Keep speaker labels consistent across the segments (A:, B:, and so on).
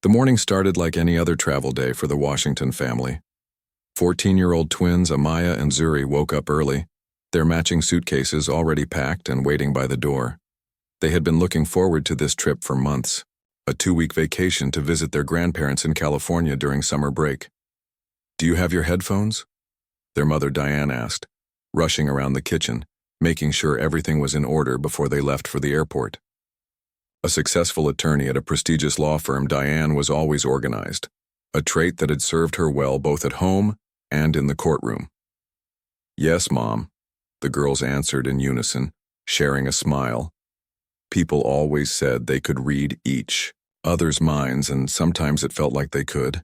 A: The morning started like any other travel day for the Washington family. 14-year-old twins Amaya and Zuri woke up early, their matching suitcases already packed and waiting by the door. They had been looking forward to this trip for months, a 2-week vacation to visit their grandparents in California during summer break. "Do you have your headphones?" their mother Diane asked, rushing around the kitchen, making sure everything was in order before they left for the airport. A successful attorney at a prestigious law firm, Diane was always organized, a trait that had served her well both at home and in the courtroom. "Yes, Mom," the girls answered in unison, sharing a smile. People always said they could read each other's minds, and sometimes it felt like they could.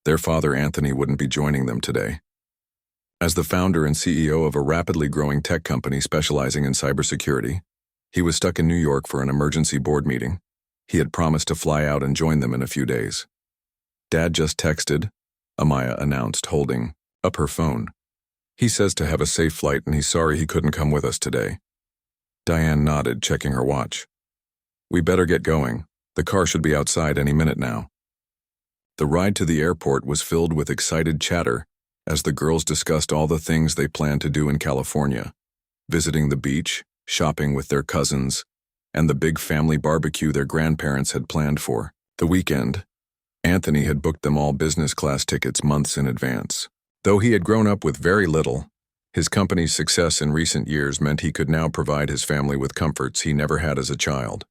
A: Their father, Anthony, wouldn't be joining them today. As the founder and CEO of a rapidly growing tech company specializing in cybersecurity, he was stuck in New York for an emergency board meeting. He had promised to fly out and join them in a few days. "Dad just texted," Amaya announced, holding up her phone. "He says to have a safe flight and he's sorry he couldn't come with us today." Diane nodded, checking her watch. "We better get going. The car should be outside any minute now." The ride to the airport was filled with excited chatter as the girls discussed all the things they planned to do in California, visiting the beach, shopping with their cousins, and the big family barbecue their grandparents had planned for the weekend. Anthony had booked them all business class tickets months in advance. Though he had grown up with very little, his company's success in recent years meant he could now provide his family with comforts he never had as a child.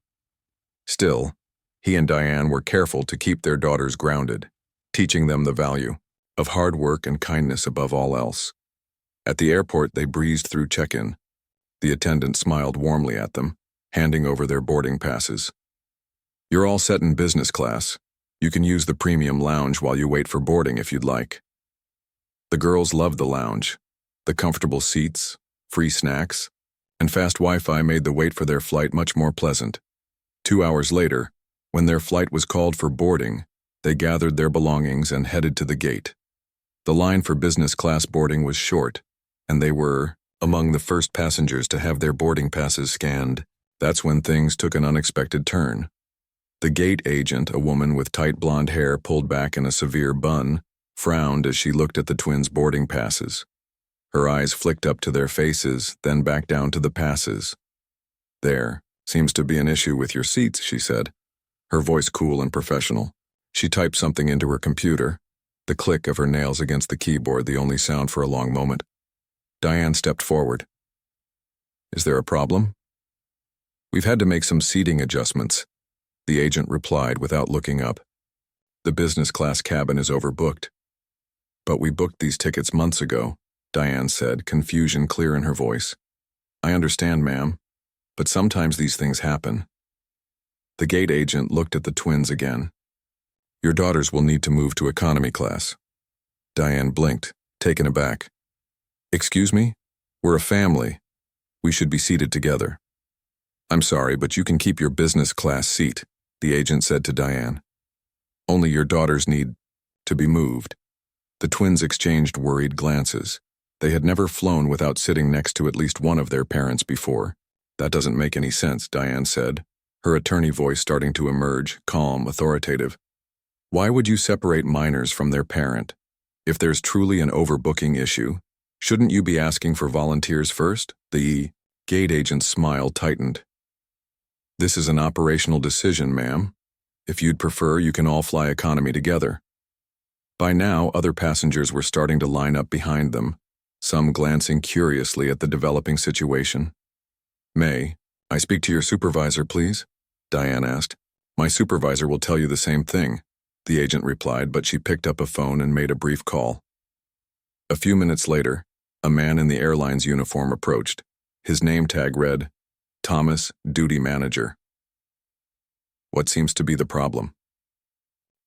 A: Still, he and Diane were careful to keep their daughters grounded, teaching them the value of hard work and kindness above all else. At the airport, they breezed through check-in. The attendant smiled warmly at them, handing over their boarding passes. "You're all set in business class. You can use the premium lounge while you wait for boarding if you'd like." The girls loved the lounge. The comfortable seats, free snacks, and fast Wi-Fi made the wait for their flight much more pleasant. 2 hours later, when their flight was called for boarding, they gathered their belongings and headed to the gate. The line for business class boarding was short, and they were among the first passengers to have their boarding passes scanned. That's when things took an unexpected turn. The gate agent, a woman with tight blonde hair pulled back in a severe bun, frowned as she looked at the twins' boarding passes. Her eyes flicked up to their faces, then back down to the passes. "There seems to be an issue with your seats," she said, her voice cool and professional. She typed something into her computer, the click of her nails against the keyboard the only sound for a long moment. Diane stepped forward. "Is there a problem?" "We've had to make some seating adjustments," the agent replied without looking up. "The business class cabin is overbooked." "But we booked these tickets months ago," Diane said, confusion clear in her voice. "I understand, ma'am, but sometimes these things happen." The gate agent looked at the twins again. "Your daughters will need to move to economy class." Diane blinked, taken aback. "Excuse me? We're a family. We should be seated together." "I'm sorry, but you can keep your business class seat," the agent said to Diane. "Only your daughters need to be moved." The twins exchanged worried glances. They had never flown without sitting next to at least one of their parents before. "That doesn't make any sense," Diane said, her attorney voice starting to emerge, calm, authoritative. "Why would you separate minors from their parent? If there's truly an overbooking issue, shouldn't you be asking for volunteers first?" The gate agent's smile tightened. "This is an operational decision, ma'am. If you'd prefer, you can all fly economy together." By now, other passengers were starting to line up behind them, some glancing curiously at the developing situation. "May I speak to your supervisor, please?" Diane asked. "My supervisor will tell you the same thing," the agent replied, but she picked up a phone and made a brief call. A few minutes later, a man in the airline's uniform approached. His name tag read, "Thomas, Duty Manager." "What seems to be the problem?"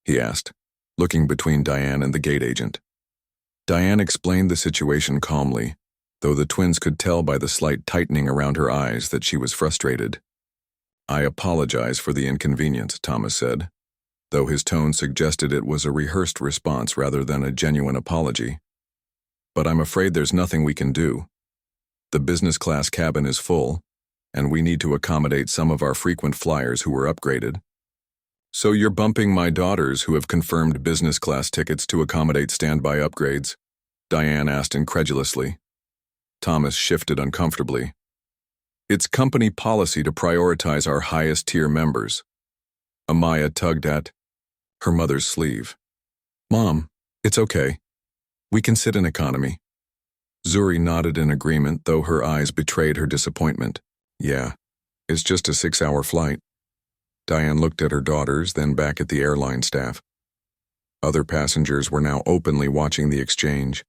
A: he asked, looking between Diane and the gate agent. Diane explained the situation calmly, though the twins could tell by the slight tightening around her eyes that she was frustrated. "I apologize for the inconvenience," Thomas said, though his tone suggested it was a rehearsed response rather than a genuine apology. "But I'm afraid there's nothing we can do. The business class cabin is full, and we need to accommodate some of our frequent flyers who were upgraded." So you're bumping my daughters who have confirmed business class tickets to accommodate standby upgrades? Diane asked incredulously. Thomas shifted uncomfortably. It's company policy to prioritize our highest tier members. Amaya tugged at her mother's sleeve. Mom, it's okay. We can sit in economy. Zuri nodded in agreement, though her eyes betrayed her disappointment. Yeah, it's just a 6-hour flight. Diane looked at her daughters, then back at the airline staff. Other passengers were now openly watching the exchange,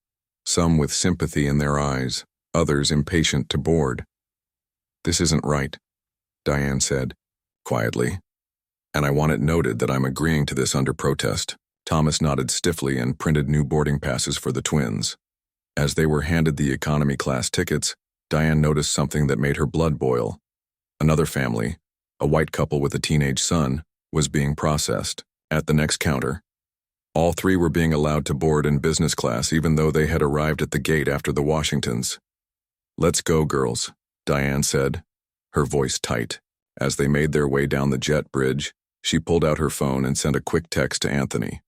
A: some with sympathy in their eyes, others impatient to board. This isn't right, Diane said, quietly. And I want it noted that I'm agreeing to this under protest. Thomas nodded stiffly and printed new boarding passes for the twins. As they were handed the economy class tickets, Diane noticed something that made her blood boil. Another family, a white couple with a teenage son, was being processed. At the next counter, all three were being allowed to board in business class even though they had arrived at the gate after the Washingtons. Let's go, girls, Diane said, her voice tight. As they made their way down the jet bridge, she pulled out her phone and sent a quick text to Anthony.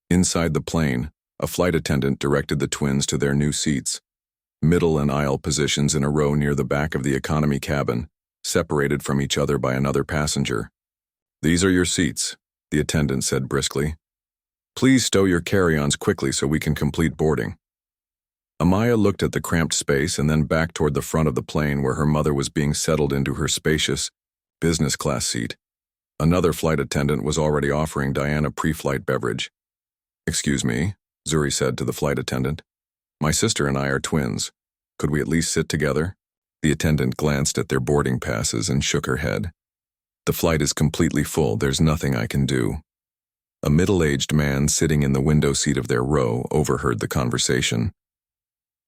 A: Inside the plane, a flight attendant directed the twins to their new seats, middle and aisle positions in a row near the back of the economy cabin, separated from each other by another passenger. These are your seats, the attendant said briskly. Please stow your carry-ons quickly so we can complete boarding. Amaya looked at the cramped space and then back toward the front of the plane where her mother was being settled into her spacious, business class seat. Another flight attendant was already offering Diane a pre-flight beverage. Excuse me, Zuri said to the flight attendant. My sister and I are twins. Could we at least sit together? The attendant glanced at their boarding passes and shook her head. The flight is completely full. There's nothing I can do. A middle-aged man sitting in the window seat of their row overheard the conversation.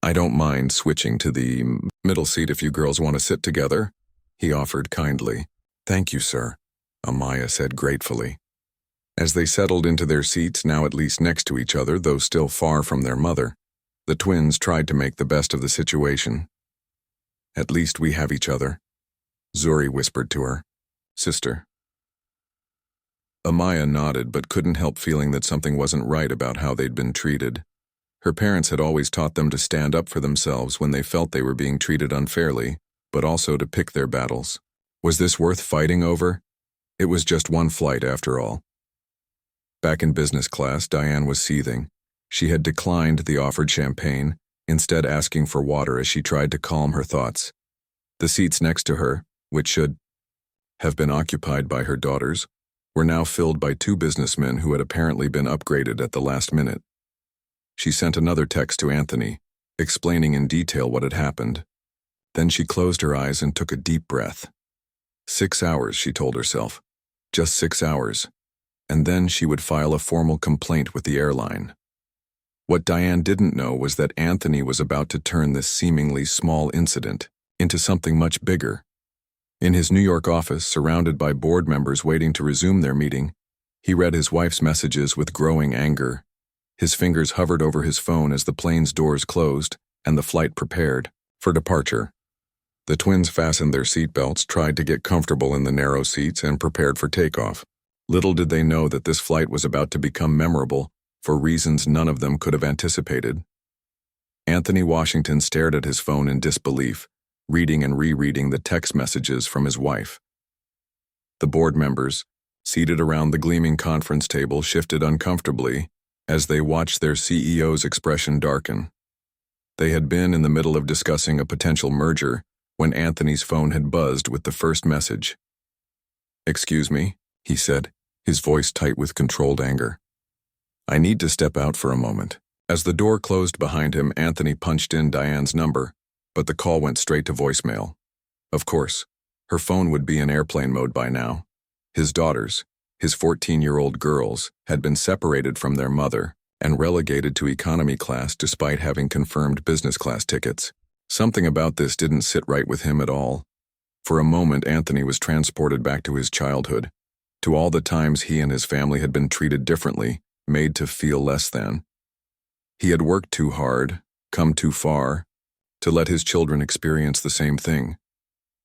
A: I don't mind switching to the middle seat if you girls want to sit together, he offered kindly. Thank you, sir, Amaya said gratefully. As they settled into their seats, now at least next to each other, though still far from their mother, the twins tried to make the best of the situation. At least we have each other, Zuri whispered to her. Sister. Amaya nodded but couldn't help feeling that something wasn't right about how they'd been treated. Her parents had always taught them to stand up for themselves when they felt they were being treated unfairly, but also to pick their battles. Was this worth fighting over? It was just one flight after all. Back in business class, Diane was seething. She had declined the offered champagne, instead asking for water as she tried to calm her thoughts. The seats next to her, which should have been occupied by her daughters, were now filled by two businessmen who had apparently been upgraded at the last minute. She sent another text to Anthony, explaining in detail what had happened. Then she closed her eyes and took a deep breath. 6 hours, she told herself. Just 6 hours. And then she would file a formal complaint with the airline. What Diane didn't know was that Anthony was about to turn this seemingly small incident into something much bigger. In his New York office, surrounded by board members waiting to resume their meeting, he read his wife's messages with growing anger. His fingers hovered over his phone as the plane's doors closed and the flight prepared for departure. The twins fastened their seatbelts, tried to get comfortable in the narrow seats, and prepared for takeoff. Little did they know that this flight was about to become memorable for reasons none of them could have anticipated. Anthony Washington stared at his phone in disbelief, reading and rereading the text messages from his wife. The board members, seated around the gleaming conference table, shifted uncomfortably as they watched their CEO's expression darken. They had been in the middle of discussing a potential merger when Anthony's phone had buzzed with the first message. Excuse me, he said, his voice tight with controlled anger. I need to step out for a moment. As the door closed behind him, Anthony punched in Diane's number, but the call went straight to voicemail. Of course, her phone would be in airplane mode by now. His daughters, his 14-year-old girls, had been separated from their mother and relegated to economy class despite having confirmed business class tickets. Something about this didn't sit right with him at all. For a moment, Anthony was transported back to his childhood, to all the times he and his family had been treated differently, made to feel less than. He had worked too hard, come too far, to let his children experience the same thing.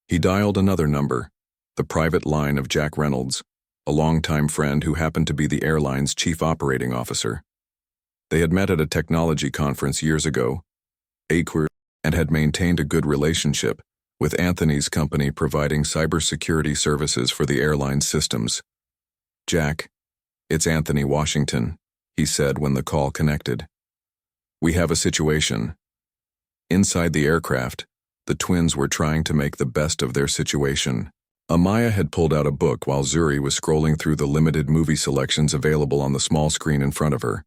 A: He dialed another number, the private line of Jack Reynolds, a longtime friend who happened to be the airline's chief operating officer. They had met at a technology conference years ago, and had maintained a good relationship, with Anthony's company providing cybersecurity services for the airline's systems. "Jack, it's Anthony Washington," he said when the call connected. "We have a situation." Inside the aircraft, the twins were trying to make the best of their situation. Amaya had pulled out a book while Zuri was scrolling through the limited movie selections available on the small screen in front of her.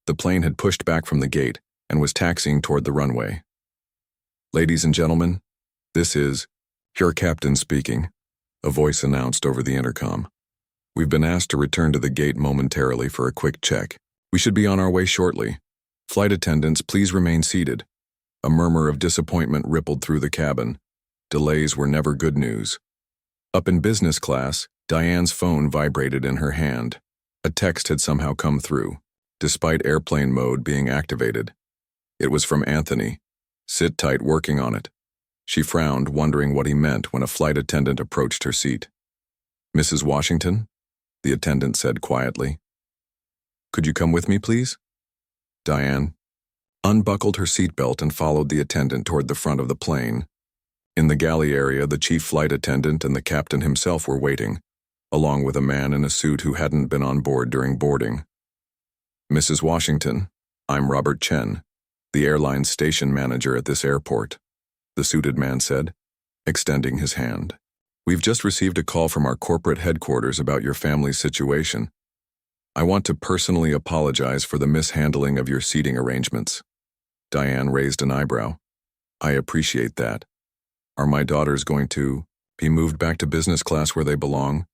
A: The plane had pushed back from the gate and was taxiing toward the runway. "Ladies and gentlemen, this is your captain speaking," a voice announced over the intercom. "We've been asked to return to the gate momentarily for a quick check. We should be on our way shortly. Flight attendants, please remain seated." A murmur of disappointment rippled through the cabin. Delays were never good news. Up in business class, Diane's phone vibrated in her hand. A text had somehow come through, despite airplane mode being activated. It was from Anthony. "Sit tight, working on it." She frowned, wondering what he meant when a flight attendant approached her seat. "Mrs. Washington?" the attendant said quietly. "Could you come with me, please?" Diane unbuckled her seatbelt and followed the attendant toward the front of the plane. In the galley area, the chief flight attendant and the captain himself were waiting, along with a man in a suit who hadn't been on board during boarding. "Mrs. Washington, I'm Robert Chen, the airline's station manager at this airport," the suited man said, extending his hand. "We've just received a call from our corporate headquarters about your family's situation. I want to personally apologize for the mishandling of your seating arrangements." Diane raised an eyebrow. "I appreciate that. Are my daughters going to be moved back to business class where they belong?"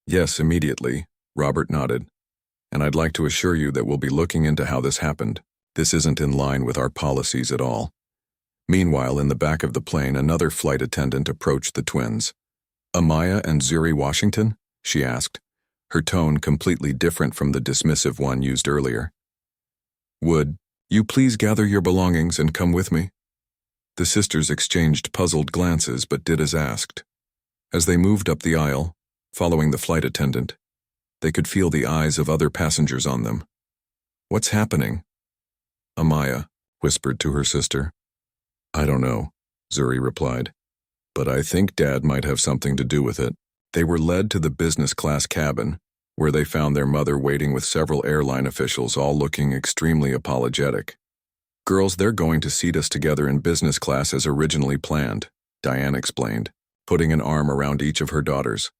A: "Yes, immediately," Robert nodded. "And I'd like to assure you that we'll be looking into how this happened. This isn't in line with our policies at all." Meanwhile, in the back of the plane, another flight attendant approached the twins. "Amaya and Zuri Washington?" she asked, her tone completely different from the dismissive one used earlier. "Would you please gather your belongings and come with me?" The sisters exchanged puzzled glances but did as asked. As they moved up the aisle, following the flight attendant, they could feel the eyes of other passengers on them. "What's happening?" Amaya whispered to her sister. "I don't know," Zuri replied, "but I think Dad might have something to do with it." They were led to the business class cabin, where they found their mother waiting with several airline officials, all looking extremely apologetic. "Girls, they're going to seat us together in business class as originally planned," Diane explained, putting an arm around each of her daughters.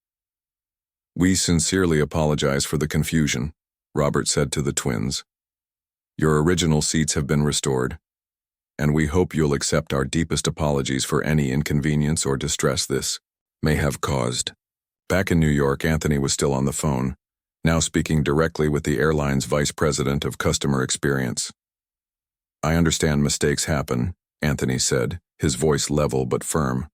A: "We sincerely apologize for the confusion," Robert said to the twins. "Your original seats have been restored, and we hope you'll accept our deepest apologies for any inconvenience or distress this may have caused." Back in New York, Anthony was still on the phone, now speaking directly with the airline's vice president of customer experience. "I understand mistakes happen," Anthony said, his voice level but firm.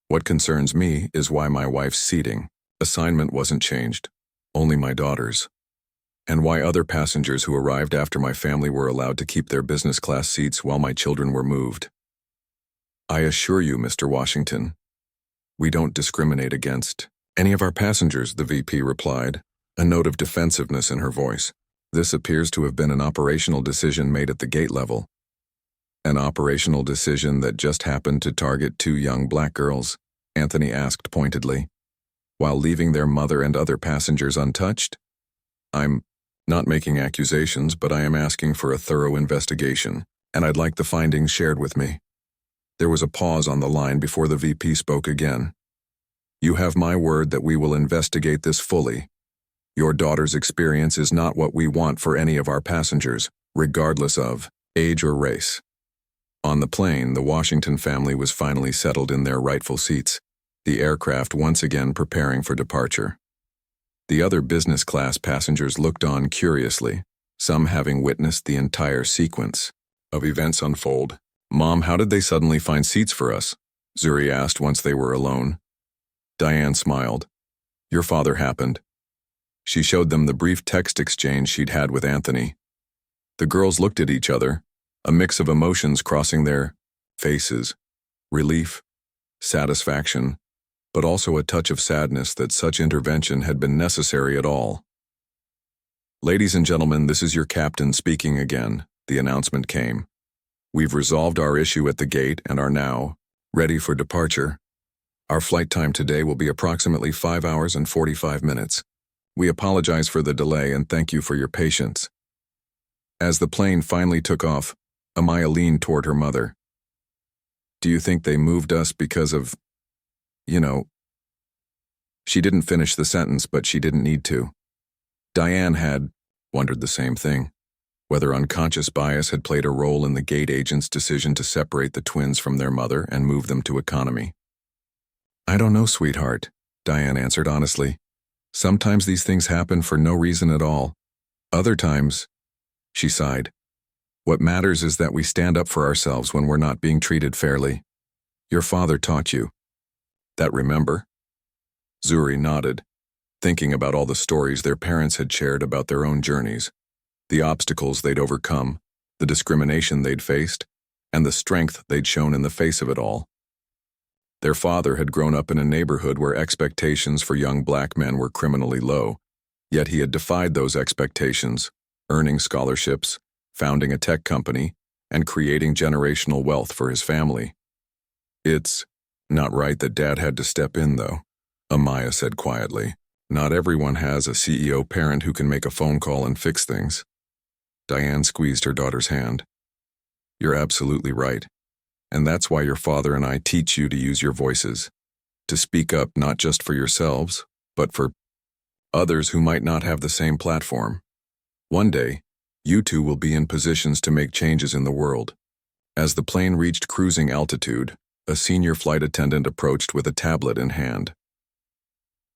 A: "What concerns me is why my wife's seating assignment wasn't changed, only my daughter's, and why other passengers who arrived after my family were allowed to keep their business class seats while my children were moved. I assure you, Mr. Washington, we don't discriminate against any of our passengers," the VP replied, a note of defensiveness in her voice. "This appears to have been an operational decision made at the gate level." "An operational decision that just happened to target 2 young black girls?" Anthony asked pointedly, "while leaving their mother and other passengers untouched?" "I'm not making accusations, but I am asking for a thorough investigation, and I'd like the findings shared with me." There was a pause on the line before the VP spoke again. "You have my word that we will investigate this fully. Your daughter's experience is not what we want for any of our passengers, regardless of age or race." On the plane, the Washington family was finally settled in their rightful seats, the aircraft once again preparing for departure. The other business class passengers looked on curiously, some having witnessed the entire sequence of events unfold. "Mom, how did they suddenly find seats for us?" Zuri asked once they were alone. Diane smiled. "Your father happened." She showed them the brief text exchange she'd had with Anthony. The girls looked at each other, a mix of emotions crossing their faces: relief, satisfaction, but also a touch of sadness that such intervention had been necessary at all. "Ladies and gentlemen, this is your captain speaking again," the announcement came. "We've resolved our issue at the gate and are now ready for departure. Our flight time today will be approximately 5 hours and 45 minutes. We apologize for the delay and thank you for your patience." As the plane finally took off, Amaya leaned toward her mother. "Do you think they moved us because of, you know?" She didn't finish the sentence, but she didn't need to. Diane had wondered the same thing, whether unconscious bias had played a role in the gate agent's decision to separate the twins from their mother and move them to economy. "I don't know, sweetheart," Diane answered honestly. "Sometimes these things happen for no reason at all. Other times," she sighed, "what matters is that we stand up for ourselves when we're not being treated fairly. Your father taught you that, remember?" Zuri nodded, thinking about all the stories their parents had shared about their own journeys, the obstacles they'd overcome, the discrimination they'd faced, and the strength they'd shown in the face of it all. Their father had grown up in a neighborhood where expectations for young black men were criminally low, yet he had defied those expectations, earning scholarships, founding a tech company, and creating generational wealth for his family. "It's not right that Dad had to step in, though," Amaya said quietly. "Not everyone has a CEO parent who can make a phone call and fix things." Diane squeezed her daughter's hand. "You're absolutely right. And that's why your father and I teach you to use your voices, to speak up not just for yourselves, but for others who might not have the same platform. One day, you two will be in positions to make changes in the world." As the plane reached cruising altitude, a senior flight attendant approached with a tablet in hand.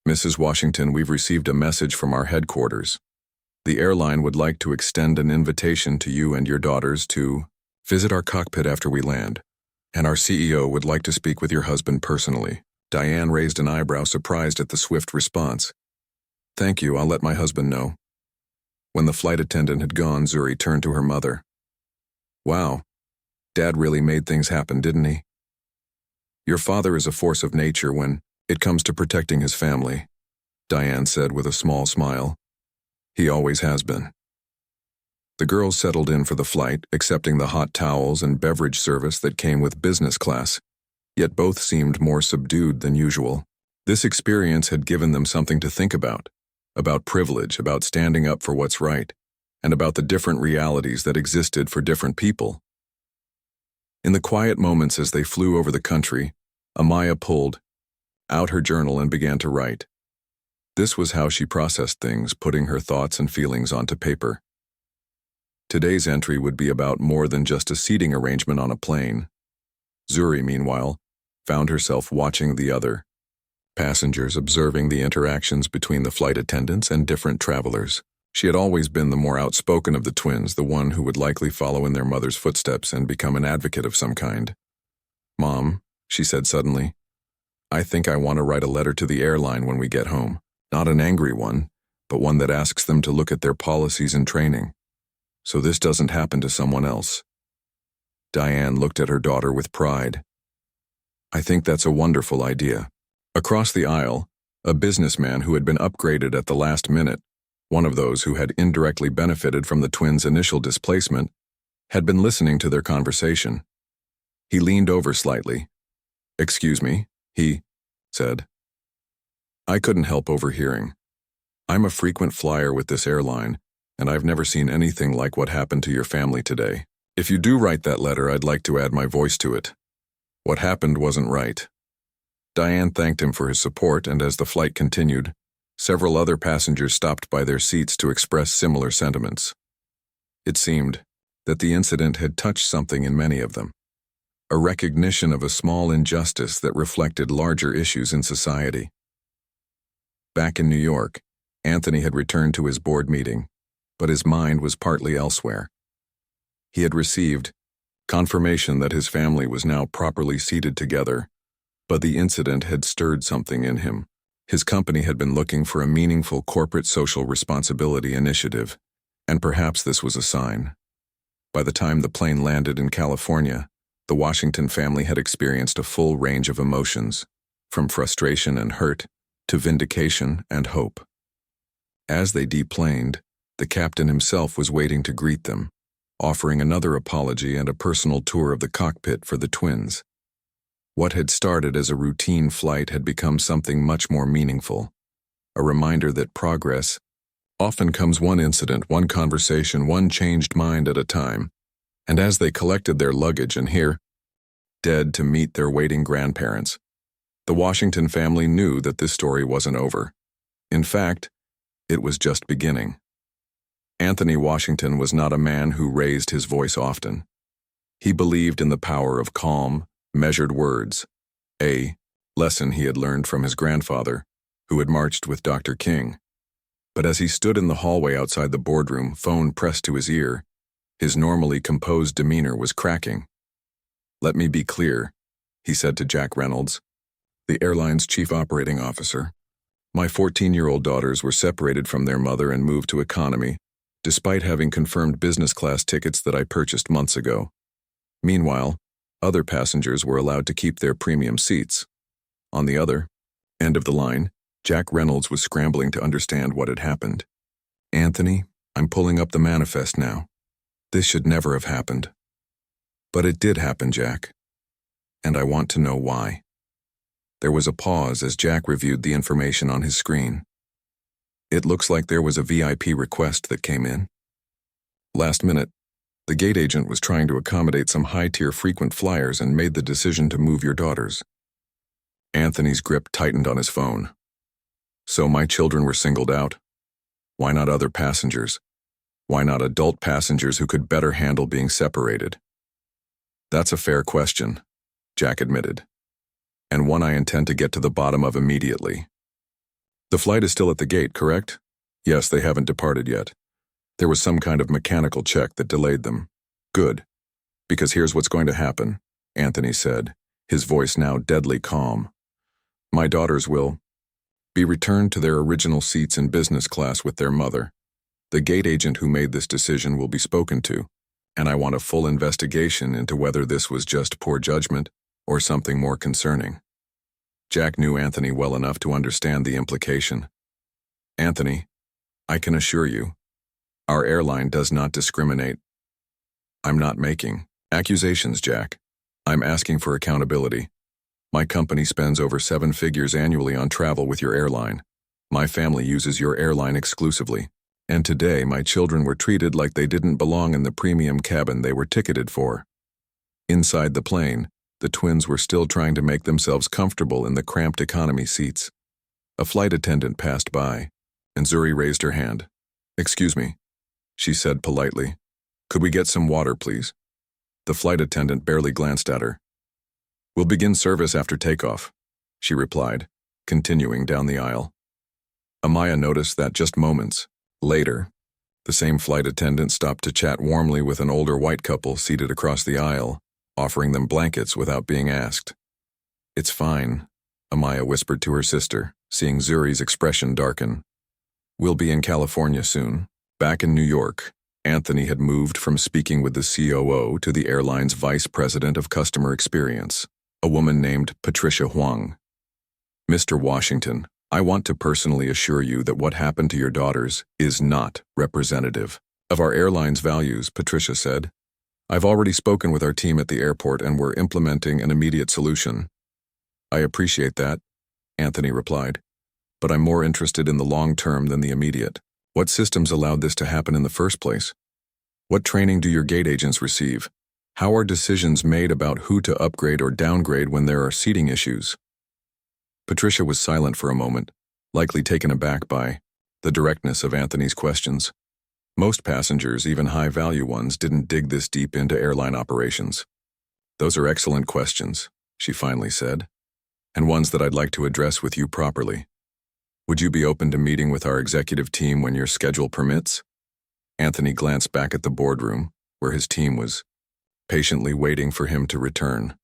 A: "Mrs. Washington, we've received a message from our headquarters. The airline would like to extend an invitation to you and your daughters to visit our cockpit after we land, and our CEO would like to speak with your husband personally." Diane raised an eyebrow, surprised at the swift response. "Thank you, I'll let my husband know." When the flight attendant had gone, Zuri turned to her mother. "Wow, Dad really made things happen, didn't he? Your father is a force of nature when it comes to protecting his family," Diane said with a small smile. "He always has been." The girls settled in for the flight, accepting the hot towels and beverage service that came with business class, yet both seemed more subdued than usual. This experience had given them something to think about privilege, about standing up for what's right, and about the different realities that existed for different people. In the quiet moments as they flew over the country, Amaya pulled out her journal and began to write. This was how she processed things, putting her thoughts and feelings onto paper. Today's entry would be about more than just a seating arrangement on a plane. Zuri, meanwhile, found herself watching the other passengers, observing the interactions between the flight attendants and different travelers. She had always been the more outspoken of the twins, the one who would likely follow in their mother's footsteps and become an advocate of some kind. "Mom," she said suddenly, "I think I want to write a letter to the airline when we get home. Not an angry one, but one that asks them to look at their policies and training, so this doesn't happen to someone else." Diane looked at her daughter with pride. "I think that's a wonderful idea." Across the aisle, a businessman who had been upgraded at the last minute, one of those who had indirectly benefited from the twins' initial displacement, had been listening to their conversation. He leaned over slightly. "Excuse me," he said. "I couldn't help overhearing. I'm a frequent flyer with this airline, and I've never seen anything like what happened to your family today. If you do write that letter, I'd like to add my voice to it. What happened wasn't right." Diane thanked him for his support, and as the flight continued, several other passengers stopped by their seats to express similar sentiments. It seemed that the incident had touched something in many of them, a recognition of a small injustice that reflected larger issues in society. Back in New York, Anthony had returned to his board meeting, but his mind was partly elsewhere. He had received confirmation that his family was now properly seated together, but the incident had stirred something in him. His company had been looking for a meaningful corporate social responsibility initiative, and perhaps this was a sign. By the time the plane landed in California, the Washington family had experienced a full range of emotions. from frustration and hurt to vindication and hope. As they deplaned, the captain himself was waiting to greet them, offering another apology and a personal tour of the cockpit for the twins. What had started as a routine flight had become something much more meaningful, a reminder that progress often comes one incident, one conversation, one changed mind at a time. And as they collected their luggage and dead to meet their waiting grandparents, the Washington family knew that this story wasn't over. In fact, it was just beginning. Anthony Washington was not a man who raised his voice often. He believed in the power of calm, measured words, a lesson he had learned from his grandfather, who had marched with Dr. King. But as he stood in the hallway outside the boardroom, phone pressed to his ear, his normally composed demeanor was cracking. "Let me be clear," he said to Jack Reynolds, the airline's chief operating officer. "My 14-year-old daughters were separated from their mother and moved to economy, despite having confirmed business class tickets that I purchased months ago. Meanwhile, other passengers were allowed to keep their premium seats." On the other end of the line, Jack Reynolds was scrambling to understand what had happened. "Anthony, I'm pulling up the manifest now. This should never have happened." "But it did happen, Jack. And I want to know why." There was a pause as Jack reviewed the information on his screen. "It looks like there was a VIP request that came in. Last minute, the gate agent was trying to accommodate some high-tier frequent flyers and made the decision to move your daughters." Anthony's grip tightened on his phone. "So my children were singled out? Why not other passengers? Why not adult passengers who could better handle being separated?" "That's a fair question," Jack admitted, "and one I intend to get to the bottom of immediately." "The flight is still at the gate, correct?" "Yes, they haven't departed yet. There was some kind of mechanical check that delayed them." "Good, because here's what's going to happen," Anthony said, his voice now deadly calm. "My daughters will be returned to their original seats in business class with their mother. The gate agent who made this decision will be spoken to, and I want a full investigation into whether this was just poor judgment or something more concerning." Jack knew Anthony well enough to understand the implication. "Anthony, I can assure you, our airline does not discriminate. I'm not making accusations, Jack. I'm asking for accountability. My company spends over 7 figures annually on travel with your airline. My family uses your airline exclusively. And today my children were treated like they didn't belong in the premium cabin they were ticketed for. Inside the plane, the twins were still trying to make themselves comfortable in the cramped economy seats. A flight attendant passed by, and Zuri raised her hand. "Excuse me," she said politely. "Could we get some water, please?" The flight attendant barely glanced at her. "We'll begin service after takeoff," she replied, continuing down the aisle. Amaya noticed that just moments later, the same flight attendant stopped to chat warmly with an older white couple seated across the aisle, offering them blankets without being asked. "It's fine," Amaya whispered to her sister, seeing Zuri's expression darken. "We'll be in California soon." Back in New York, Anthony had moved from speaking with the COO to the airline's vice president of customer experience, a woman named Patricia Huang. "Mr. Washington, I want to personally assure you that what happened to your daughters is not representative of our airline's values," Patricia said. "I've already spoken with our team at the airport and we're implementing an immediate solution." "I appreciate that," Anthony replied, "but I'm more interested in the long term than the immediate. What systems allowed this to happen in the first place? What training do your gate agents receive? How are decisions made about who to upgrade or downgrade when there are seating issues?" Patricia was silent for a moment, likely taken aback by the directness of Anthony's questions. Most passengers, even high-value ones, didn't dig this deep into airline operations. "Those are excellent questions," she finally said, "and ones that I'd like to address with you properly. Would you be open to meeting with our executive team when your schedule permits?" Anthony glanced back at the boardroom, where his team was patiently waiting for him to return.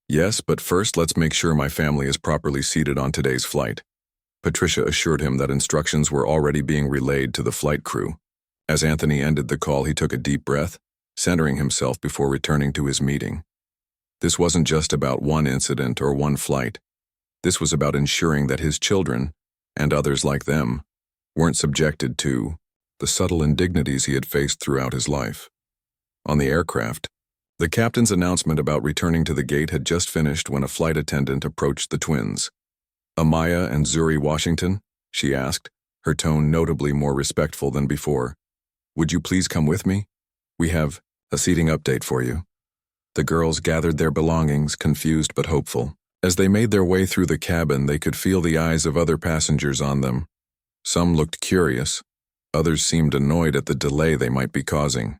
A: "Yes, but first let's make sure my family is properly seated on today's flight." Patricia assured him that instructions were already being relayed to the flight crew. As Anthony ended the call, he took a deep breath, centering himself before returning to his meeting. This wasn't just about one incident or one flight. This was about ensuring that his children, and others like them, weren't subjected to the subtle indignities he had faced throughout his life. On the aircraft, the captain's announcement about returning to the gate had just finished when a flight attendant approached the twins. "Amaya and Zuri Washington?" she asked, her tone notably more respectful than before. "Would you please come with me? We have a seating update for you." The girls gathered their belongings, confused but hopeful. As they made their way through the cabin, they could feel the eyes of other passengers on them. Some looked curious, others seemed annoyed at the delay they might be causing.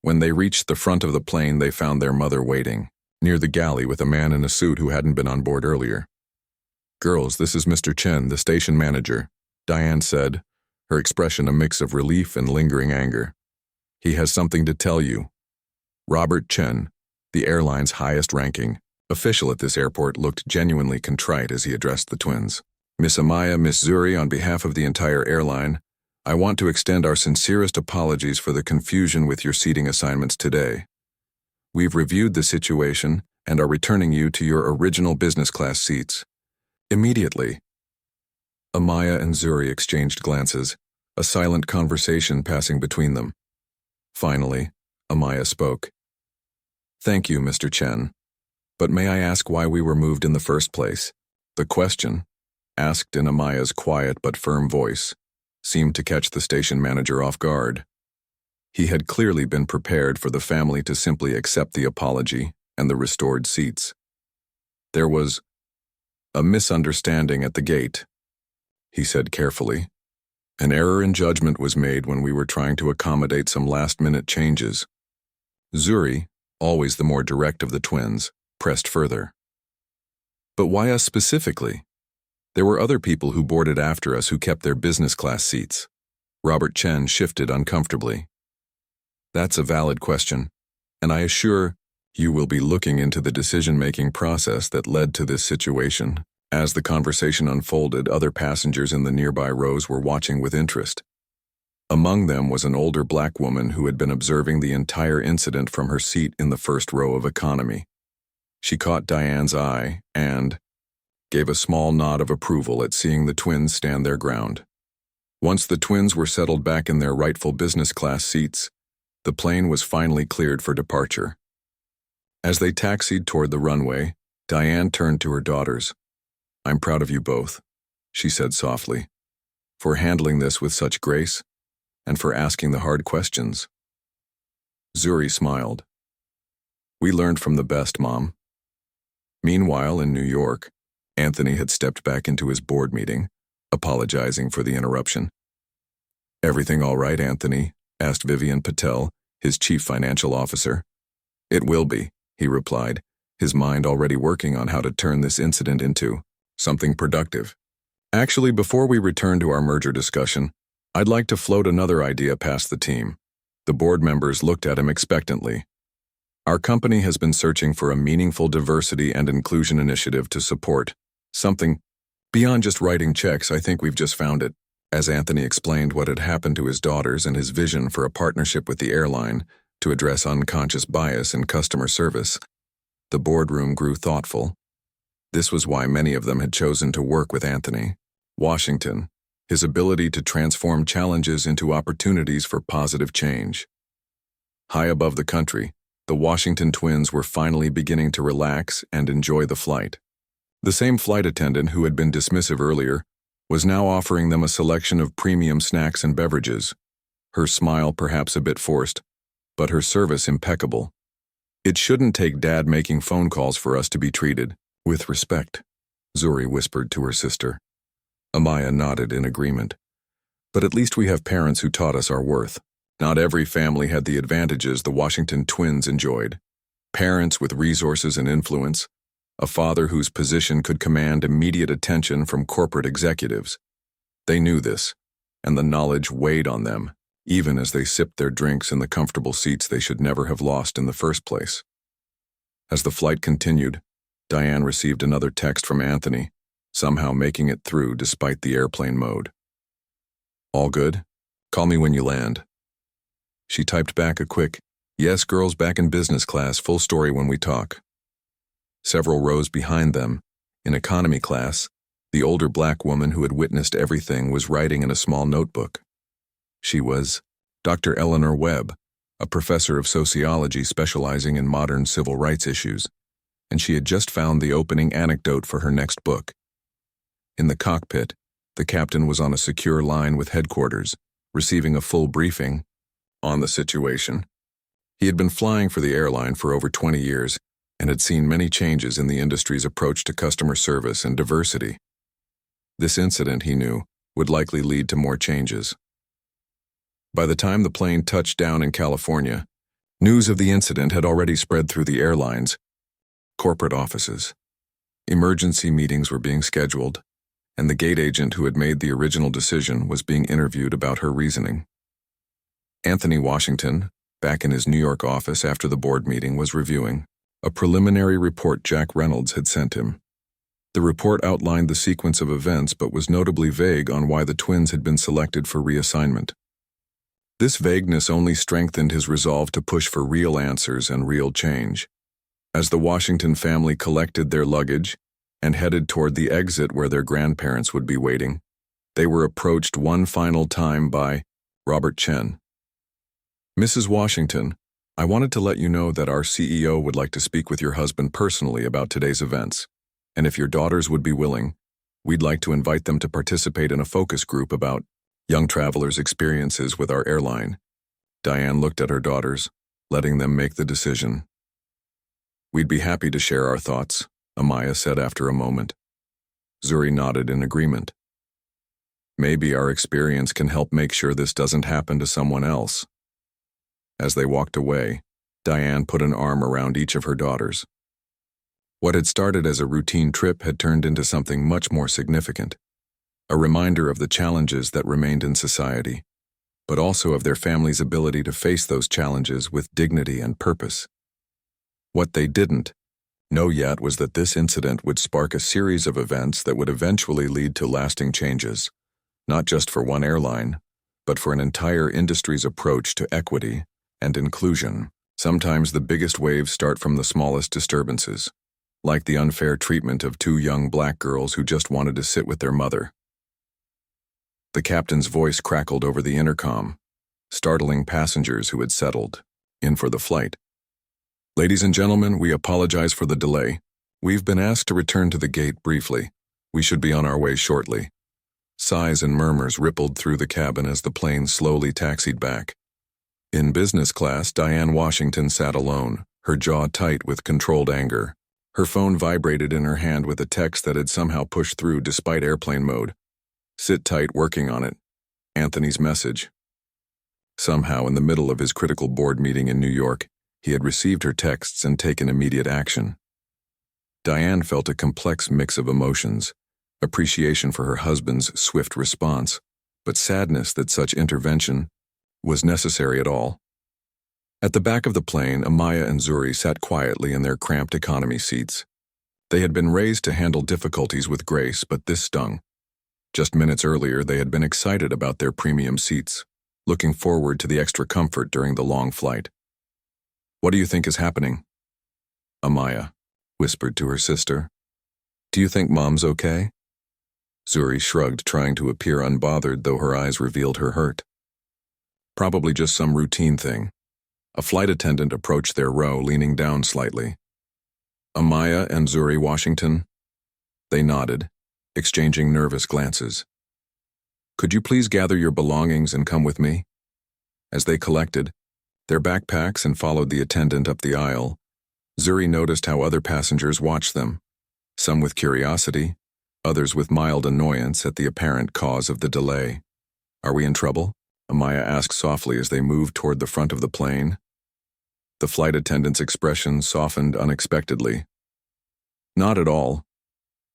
A: When they reached the front of the plane, they found their mother waiting, near the galley with a man in a suit who hadn't been on board earlier. "Girls, this is Mr. Chen, the station manager," Diane said, her expression a mix of relief and lingering anger. "He has something to tell you." Robert Chen, the airline's highest-ranking official at this airport, looked genuinely contrite as he addressed the twins. "Miss Amaya, Miss Zuri, on behalf of the entire airline, I want to extend our sincerest apologies for the confusion with your seating assignments today. We've reviewed the situation and are returning you to your original business class seats immediately." Amaya and Zuri exchanged glances, a silent conversation passing between them. Finally, Amaya spoke. "Thank you, Mr. Chen. But may I ask why we were moved in the first place?" The question, asked in Amaya's quiet but firm voice, seemed to catch the station manager off guard. He had clearly been prepared for the family to simply accept the apology and the restored seats. "There was a misunderstanding at the gate," he said carefully. "An error in judgment was made when we were trying to accommodate some last-minute changes." Zuri, always the more direct of the twins, pressed further. "But why us specifically? There were other people who boarded after us who kept their business class seats." Robert Chen shifted uncomfortably. "That's a valid question, and I assure you will be looking into the decision-making process that led to this situation." As the conversation unfolded, other passengers in the nearby rows were watching with interest. Among them was an older black woman who had been observing the entire incident from her seat in the first row of economy. She caught Diane's eye and gave a small nod of approval at seeing the twins stand their ground. Once the twins were settled back in their rightful business class seats, the plane was finally cleared for departure. As they taxied toward the runway, Diane turned to her daughters. "I'm proud of you both," she said softly, "for handling this with such grace and for asking the hard questions." Zuri smiled. "We learned from the best, Mom." Meanwhile, in New York, Anthony had stepped back into his board meeting, apologizing for the interruption. "Everything all right, Anthony?" asked Vivian Patel, his chief financial officer. "It will be," he replied, his mind already working on how to turn this incident into something productive. "Actually, before we return to our merger discussion, I'd like to float another idea past the team." The board members looked at him expectantly. "Our company has been searching for a meaningful diversity and inclusion initiative to support something beyond just writing checks. I think we've just found it." As Anthony explained what had happened to his daughters and his vision for a partnership with the airline to address unconscious bias in customer service, the boardroom grew thoughtful. This was why many of them had chosen to work with Anthony. Washington, his ability to transform challenges into opportunities for positive change. High above the country, the Washington twins were finally beginning to relax and enjoy the flight. The same flight attendant who had been dismissive earlier was now offering them a selection of premium snacks and beverages, her smile perhaps a bit forced, but her service impeccable. "It shouldn't take Dad making phone calls for us to be treated with respect," Zuri whispered to her sister. Amaya nodded in agreement. "But at least we have parents who taught us our worth." Not every family had the advantages the Washington twins enjoyed. Parents with resources and influence, a father whose position could command immediate attention from corporate executives. They knew this, and the knowledge weighed on them, even as they sipped their drinks in the comfortable seats they should never have lost in the first place. As the flight continued, Diane received another text from Anthony, somehow making it through despite the airplane mode. "All good? Call me when you land." She typed back a quick, "Yes, girls, back in business class, full story when we talk." Several rows behind them, in economy class, the older black woman who had witnessed everything was writing in a small notebook. She was Dr. Eleanor Webb, a professor of sociology specializing in modern civil rights issues, and she had just found the opening anecdote for her next book. In the cockpit, the captain was on a secure line with headquarters, receiving a full briefing on the situation. He had been flying for the airline for over 20 years and had seen many changes in the industry's approach to customer service and diversity. This incident, he knew, would likely lead to more changes. By the time the plane touched down in California, news of the incident had already spread through the airline's corporate offices. Emergency meetings were being scheduled, and the gate agent who had made the original decision was being interviewed about her reasoning. Anthony Washington, back in his New York office after the board meeting, was reviewing a preliminary report Jack Reynolds had sent him. The report outlined the sequence of events but was notably vague on why the twins had been selected for reassignment. This vagueness only strengthened his resolve to push for real answers and real change. As the Washington family collected their luggage and headed toward the exit where their grandparents would be waiting, they were approached one final time by Robert Chen. "Mrs. Washington, I wanted to let you know that our CEO would like to speak with your husband personally about today's events, and if your daughters would be willing, we'd like to invite them to participate in a focus group about young travelers' experiences with our airline." Diane looked at her daughters, letting them make the decision. "We'd be happy to share our thoughts," Amaya said after a moment. Zuri nodded in agreement. "Maybe our experience can help make sure this doesn't happen to someone else." As they walked away, Diane put an arm around each of her daughters. What had started as a routine trip had turned into something much more significant, a reminder of the challenges that remained in society, but also of their family's ability to face those challenges with dignity and purpose. What they didn't know yet was that this incident would spark a series of events that would eventually lead to lasting changes, not just for one airline, but for an entire industry's approach to equity and inclusion. Sometimes the biggest waves start from the smallest disturbances, like the unfair treatment of two young black girls who just wanted to sit with their mother. The captain's voice crackled over the intercom, startling passengers who had settled in for the flight. "Ladies and gentlemen, we apologize for the delay. We've been asked to return to the gate briefly. We should be on our way shortly." Sighs and murmurs rippled through the cabin as the plane slowly taxied back. In business class, Diane Washington sat alone, her jaw tight with controlled anger. Her phone vibrated in her hand with a text that had somehow pushed through despite airplane mode. "Sit tight, working on it." Anthony's message. Somehow, in the middle of his critical board meeting in New York, he had received her texts and taken immediate action. Diane felt a complex mix of emotions, appreciation for her husband's swift response, but sadness that such intervention was necessary at all. At the back of the plane, Amaya and Zuri sat quietly in their cramped economy seats. They had been raised to handle difficulties with grace, but this stung. Just minutes earlier, they had been excited about their premium seats, looking forward to the extra comfort during the long flight. "What do you think is happening?" Amaya whispered to her sister. "Do you think Mom's okay?" Zuri shrugged, trying to appear unbothered, though her eyes revealed her hurt. "Probably just some routine thing." A flight attendant approached their row, leaning down slightly. "Amaya and Zuri Washington?" They nodded, exchanging nervous glances. "Could you please gather your belongings and come with me?" As they collected their backpacks and followed the attendant up the aisle, Zuri noticed how other passengers watched them, some with curiosity, others with mild annoyance at the apparent cause of the delay. "Are we in trouble?" Amaya asked softly as they moved toward the front of the plane. The flight attendant's expression softened unexpectedly. "Not at all.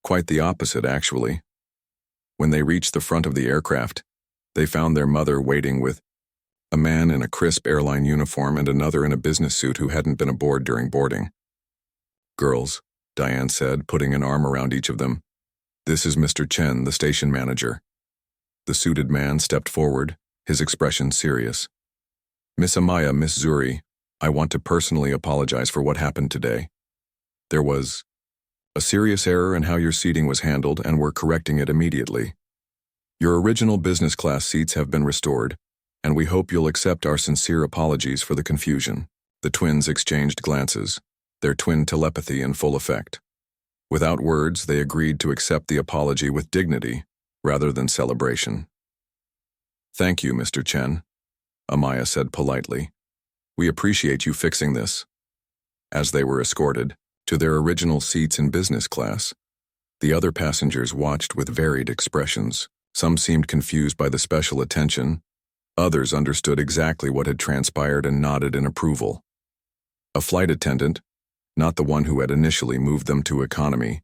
A: Quite the opposite, actually." When they reached the front of the aircraft, they found their mother waiting with a man in a crisp airline uniform and another in a business suit who hadn't been aboard during boarding. "Girls," Diane said, putting an arm around each of them. "This is Mr. Chen, the station manager." The suited man stepped forward, his expression serious. "Miss Amaya, Miss Zuri, I want to personally apologize for what happened today. There was A serious error in how your seating was handled, and we're correcting it immediately. Your original business class seats have been restored, and we hope you'll accept our sincere apologies for the confusion." The twins exchanged glances, their twin telepathy in full effect. Without words, they agreed to accept the apology with dignity, rather than celebration. "Thank you, Mr. Chen," Amaya said politely. "We appreciate you fixing this." As they were escorted to their original seats in business class, the other passengers watched with varied expressions. Some seemed confused by the special attention. Others understood exactly what had transpired and nodded in approval. A flight attendant, not the one who had initially moved them to economy,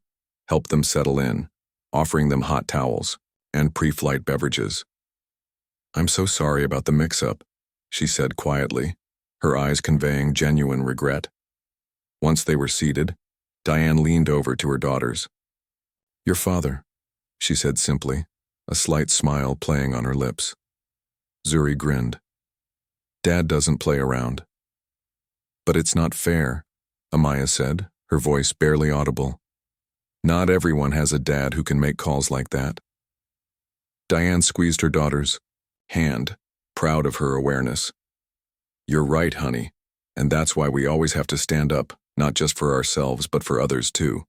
A: helped them settle in, offering them hot towels and pre-flight beverages. "I'm so sorry about the mix-up," she said quietly, her eyes conveying genuine regret. Once they were seated, Diane leaned over to her daughters. "Your father," she said simply, a slight smile playing on her lips. Zuri grinned. "Dad doesn't play around." "But it's not fair," Amaya said, her voice barely audible. "Not everyone has a dad who can make calls like that." Diane squeezed her daughter's hand, proud of her awareness. "You're right, honey, and that's why we always have to stand up, not just for ourselves but for others too."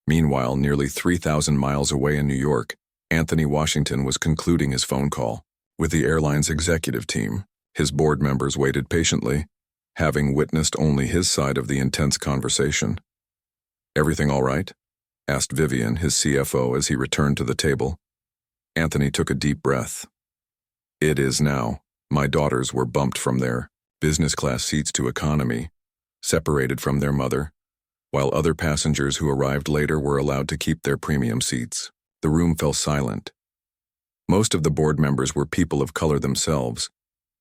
A: Meanwhile, nearly 3,000 miles away in New York, Anthony Washington was concluding his phone call with the airline's executive team. His board members waited patiently, having witnessed only his side of the intense conversation. "Everything all right?" asked Vivian, his CFO, as he returned to the table. Anthony took a deep breath. "It is now. My daughters were bumped from their business class seats to economy, separated from their mother, while other passengers who arrived later were allowed to keep their premium seats." The room fell silent. Most of the board members were people of color themselves,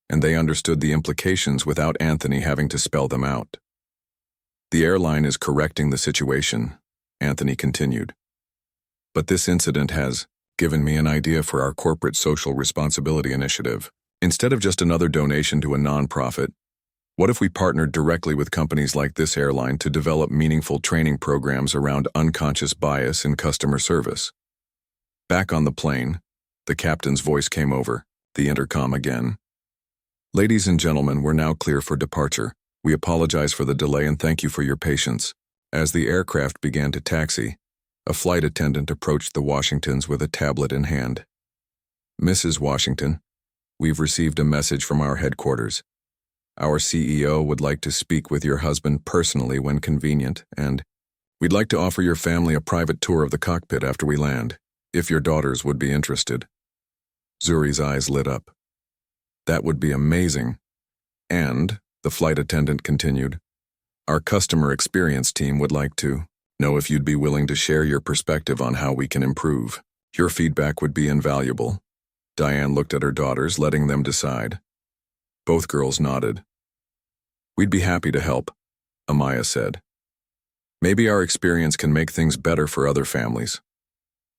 A: and they understood the implications without Anthony having to spell them out. "The airline is correcting the situation," Anthony continued. "But this incident has given me an idea for our corporate social responsibility initiative. Instead of just another donation to a nonprofit, what if we partnered directly with companies like this airline to develop meaningful training programs around unconscious bias in customer service?" Back on the plane, the captain's voice came over the intercom again. "Ladies and gentlemen, we're now clear for departure. We apologize for the delay and thank you for your patience." As the aircraft began to taxi, a flight attendant approached the Washingtons with a tablet in hand. "Mrs. Washington, we've received a message from our headquarters. Our CEO would like to speak with your husband personally when convenient, and we'd like to offer your family a private tour of the cockpit after we land, if your daughters would be interested." Zuri's eyes lit up. "That would be amazing. And," the flight attendant continued, "our customer experience team would like to know if you'd be willing to share your perspective on how we can improve. Your feedback would be invaluable." Diane looked at her daughters, letting them decide. Both girls nodded. "We'd be happy to help," Amaya said. "Maybe our experience can make things better for other families."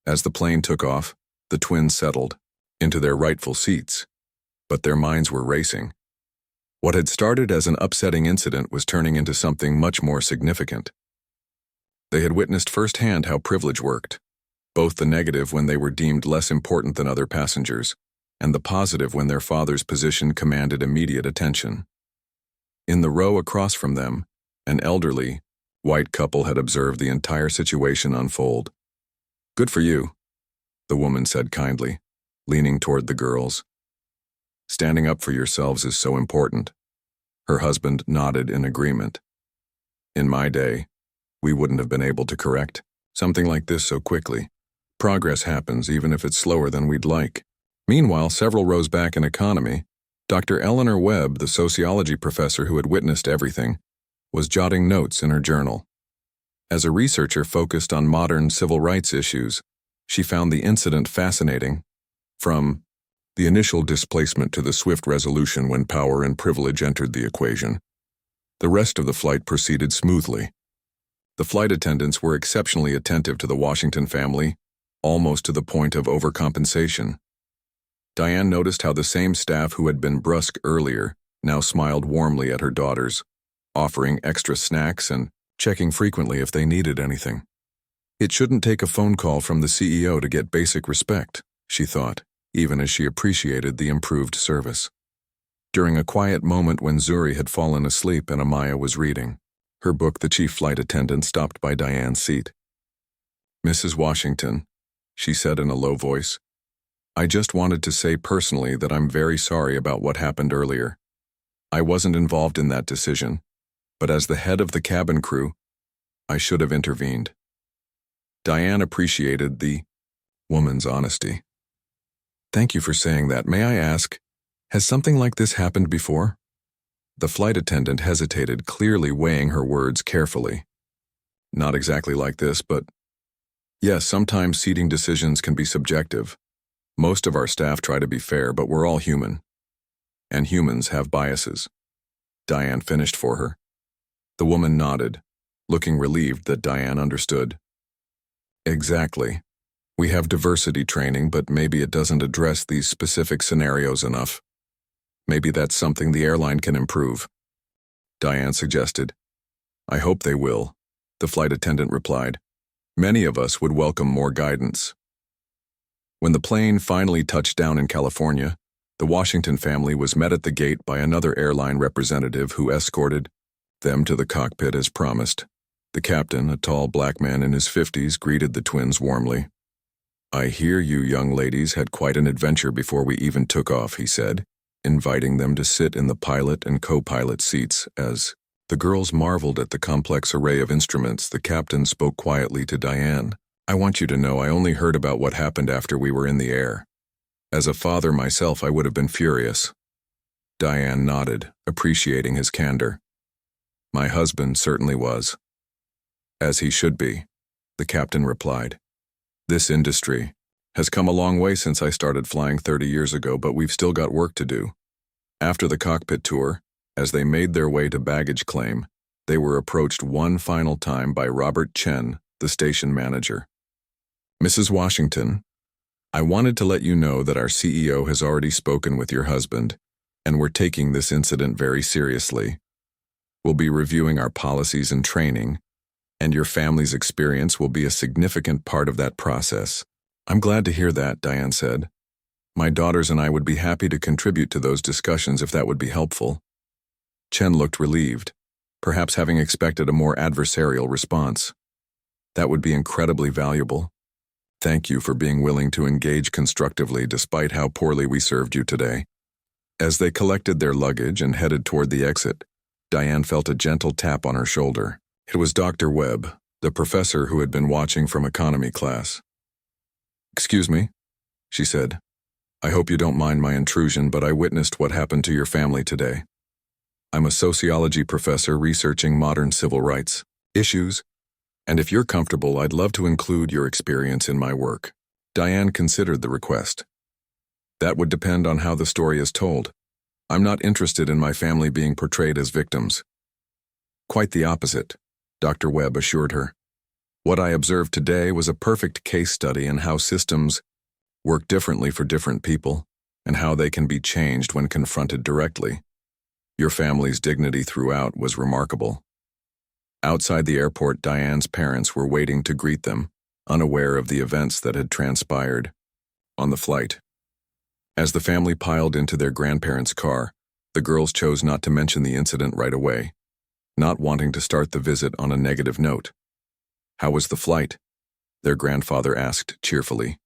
A: As the plane took off, the twins settled into their rightful seats, but their minds were racing. What had started as an upsetting incident was turning into something much more significant. They had witnessed firsthand how privilege worked, both the negative when they were deemed less important than other passengers, and the positive when their father's position commanded immediate attention. In the row across from them, an elderly, white couple had observed the entire situation unfold. "Good for you," the woman said kindly, leaning toward the girls. "Standing up for yourselves is so important." Her husband nodded in agreement. "In my day, we wouldn't have been able to correct something like this so quickly. Progress happens even if it's slower than we'd like." Meanwhile, several rows back in economy, Dr. Eleanor Webb, the sociology professor who had witnessed everything, was jotting notes in her journal. As a researcher focused on modern civil rights issues, she found the incident fascinating, from the initial displacement to the swift resolution when power and privilege entered the equation. The rest of the flight proceeded smoothly. The flight attendants were exceptionally attentive to the Washington family, almost to the point of overcompensation. Diane noticed how the same staff who had been brusque earlier now smiled warmly at her daughters, offering extra snacks and checking frequently if they needed anything. It shouldn't take a phone call from the CEO to get basic respect, she thought, even as she appreciated the improved service. During a quiet moment when Zuri had fallen asleep and Amaya was reading her book, the chief flight attendant stopped by Diane's seat. "Mrs. Washington," she said in a low voice, "I just wanted to say personally that I'm very sorry about what happened earlier. I wasn't involved in that decision, but as the head of the cabin crew, I should have intervened." Diane appreciated the woman's honesty. "Thank you for saying that. May I ask, has something like this happened before?" The flight attendant hesitated, clearly weighing her words carefully. "Not exactly like this, but yes, sometimes seating decisions can be subjective. Most of our staff try to be fair, but we're all human. And humans have biases." Diane finished for her. The woman nodded, looking relieved that Diane understood. "Exactly. We have diversity training, but maybe it doesn't address these specific scenarios enough. Maybe that's something the airline can improve," Diane suggested. "I hope they will," the flight attendant replied. "Many of us would welcome more guidance." When the plane finally touched down in California, the Washington family was met at the gate by another airline representative who escorted them to the cockpit as promised. The captain, a tall black man in his 50s, greeted the twins warmly. "I hear you young ladies had quite an adventure before we even took off," he said, inviting them to sit in the pilot and co-pilot seats. As the girls marveled at the complex array of instruments, the captain spoke quietly to Diane. "I want you to know I only heard about what happened after we were in the air. As a father myself, I would have been furious." Diane nodded, appreciating his candor. "My husband certainly was." "As he should be," the captain replied. "This industry has come a long way since I started flying 30 years ago, but we've still got work to do." After the cockpit tour, as they made their way to baggage claim, they were approached one final time by Robert Chen, the station manager. "Mrs. Washington, I wanted to let you know that our CEO has already spoken with your husband, and we're taking this incident very seriously. We'll be reviewing our policies and training, and your family's experience will be a significant part of that process." "I'm glad to hear that," Diane said. "My daughters and I would be happy to contribute to those discussions if that would be helpful." Chen looked relieved, perhaps having expected a more adversarial response. "That would be incredibly valuable. Thank you for being willing to engage constructively despite how poorly we served you today." As they collected their luggage and headed toward the exit, Diane felt a gentle tap on her shoulder. It was Dr. Webb, the professor who had been watching from economy class. "Excuse me," she said. "I hope you don't mind my intrusion, but I witnessed what happened to your family today. I'm a sociology professor researching modern civil rights issues, and if you're comfortable, I'd love to include your experience in my work." Diane considered the request. "That would depend on how the story is told. I'm not interested in my family being portrayed as victims." "Quite the opposite," Dr. Webb assured her. "What I observed today was a perfect case study in how systems work differently for different people, and how they can be changed when confronted directly. Your family's dignity throughout was remarkable." Outside the airport, Diane's parents were waiting to greet them, unaware of the events that had transpired on the flight. As the family piled into their grandparents' car, the girls chose not to mention the incident right away, not wanting to start the visit on a negative note. "How was the flight?" their grandfather asked cheerfully.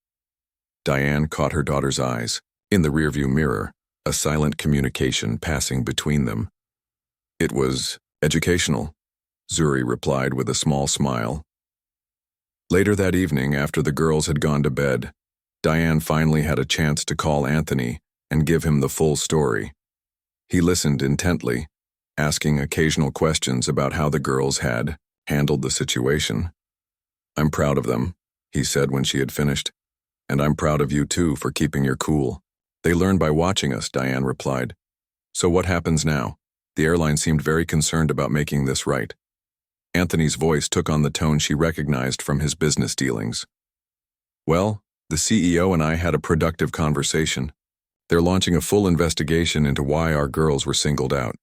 A: Diane caught her daughter's eyes. In the rearview mirror, a silent communication passing between them. "It was educational," Zuri replied with a small smile. Later that evening, after the girls had gone to bed, Diane finally had a chance to call Anthony and give him the full story. He listened intently, asking occasional questions about how the girls had handled the situation. "I'm proud of them," he said when she had finished. "And I'm proud of you too for keeping your cool." "They learn by watching us," Diane replied. "So what happens now?" The airline seemed very concerned about making this right. Anthony's voice took on the tone she recognized from his business dealings. "Well, the CEO and I had a productive conversation. They're launching a full investigation into why our girls were singled out.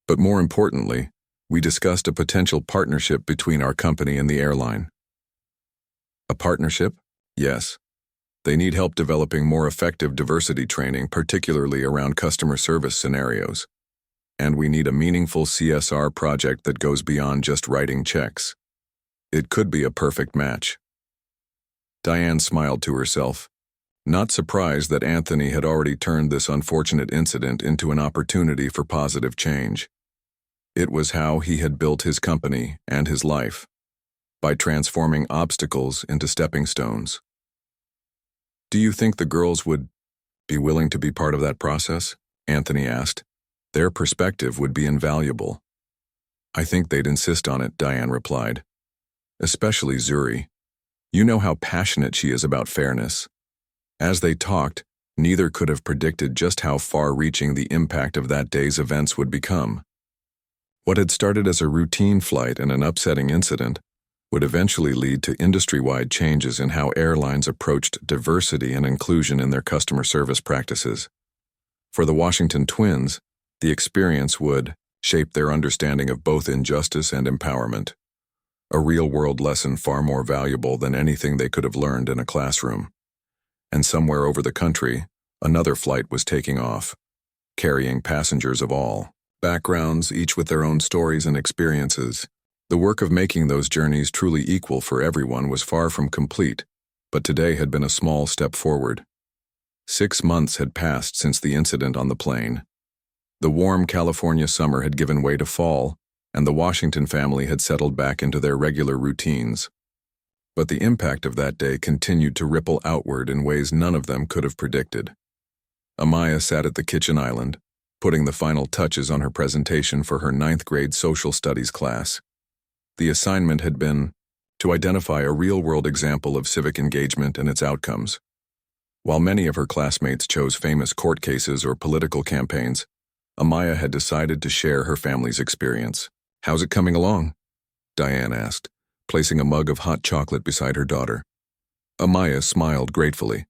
A: But more importantly, we discussed a potential partnership between our company and the airline." A partnership? Yes. They need help developing more effective diversity training, particularly around customer service scenarios. And we need a meaningful CSR project that goes beyond just writing checks. It could be a perfect match. Diane smiled to herself, not surprised that Anthony had already turned this unfortunate incident into an opportunity for positive change. It was how he had built his company and his life, by transforming obstacles into stepping stones. Do you think the girls would be willing to be part of that process? Anthony asked. Their perspective would be invaluable. I think they'd insist on it, Diane replied. Especially Zuri. You know how passionate she is about fairness. As they talked, neither could have predicted just how far-reaching the impact of that day's events would become. What had started as a routine flight and an upsetting incident would eventually lead to industry-wide changes in how airlines approached diversity and inclusion in their customer service practices. For the Washington twins, the experience would shape their understanding of both injustice and empowerment, a real-world lesson far more valuable than anything they could have learned in a classroom. And somewhere over the country, another flight was taking off, carrying passengers of all backgrounds, each with their own stories and experiences. The work of making those journeys truly equal for everyone was far from complete, but today had been a small step forward. 6 months had passed since the incident on the plane. The warm California summer had given way to fall, and the Washington family had settled back into their regular routines. But the impact of that day continued to ripple outward in ways none of them could have predicted. Amaya sat at the kitchen island, putting the final touches on her presentation for her 9th grade social studies class. The assignment had been to identify a real-world example of civic engagement and its outcomes. While many of her classmates chose famous court cases or political campaigns, Amaya had decided to share her family's experience. How's it coming along? Diane asked, placing a mug of hot chocolate beside her daughter. Amaya smiled gratefully.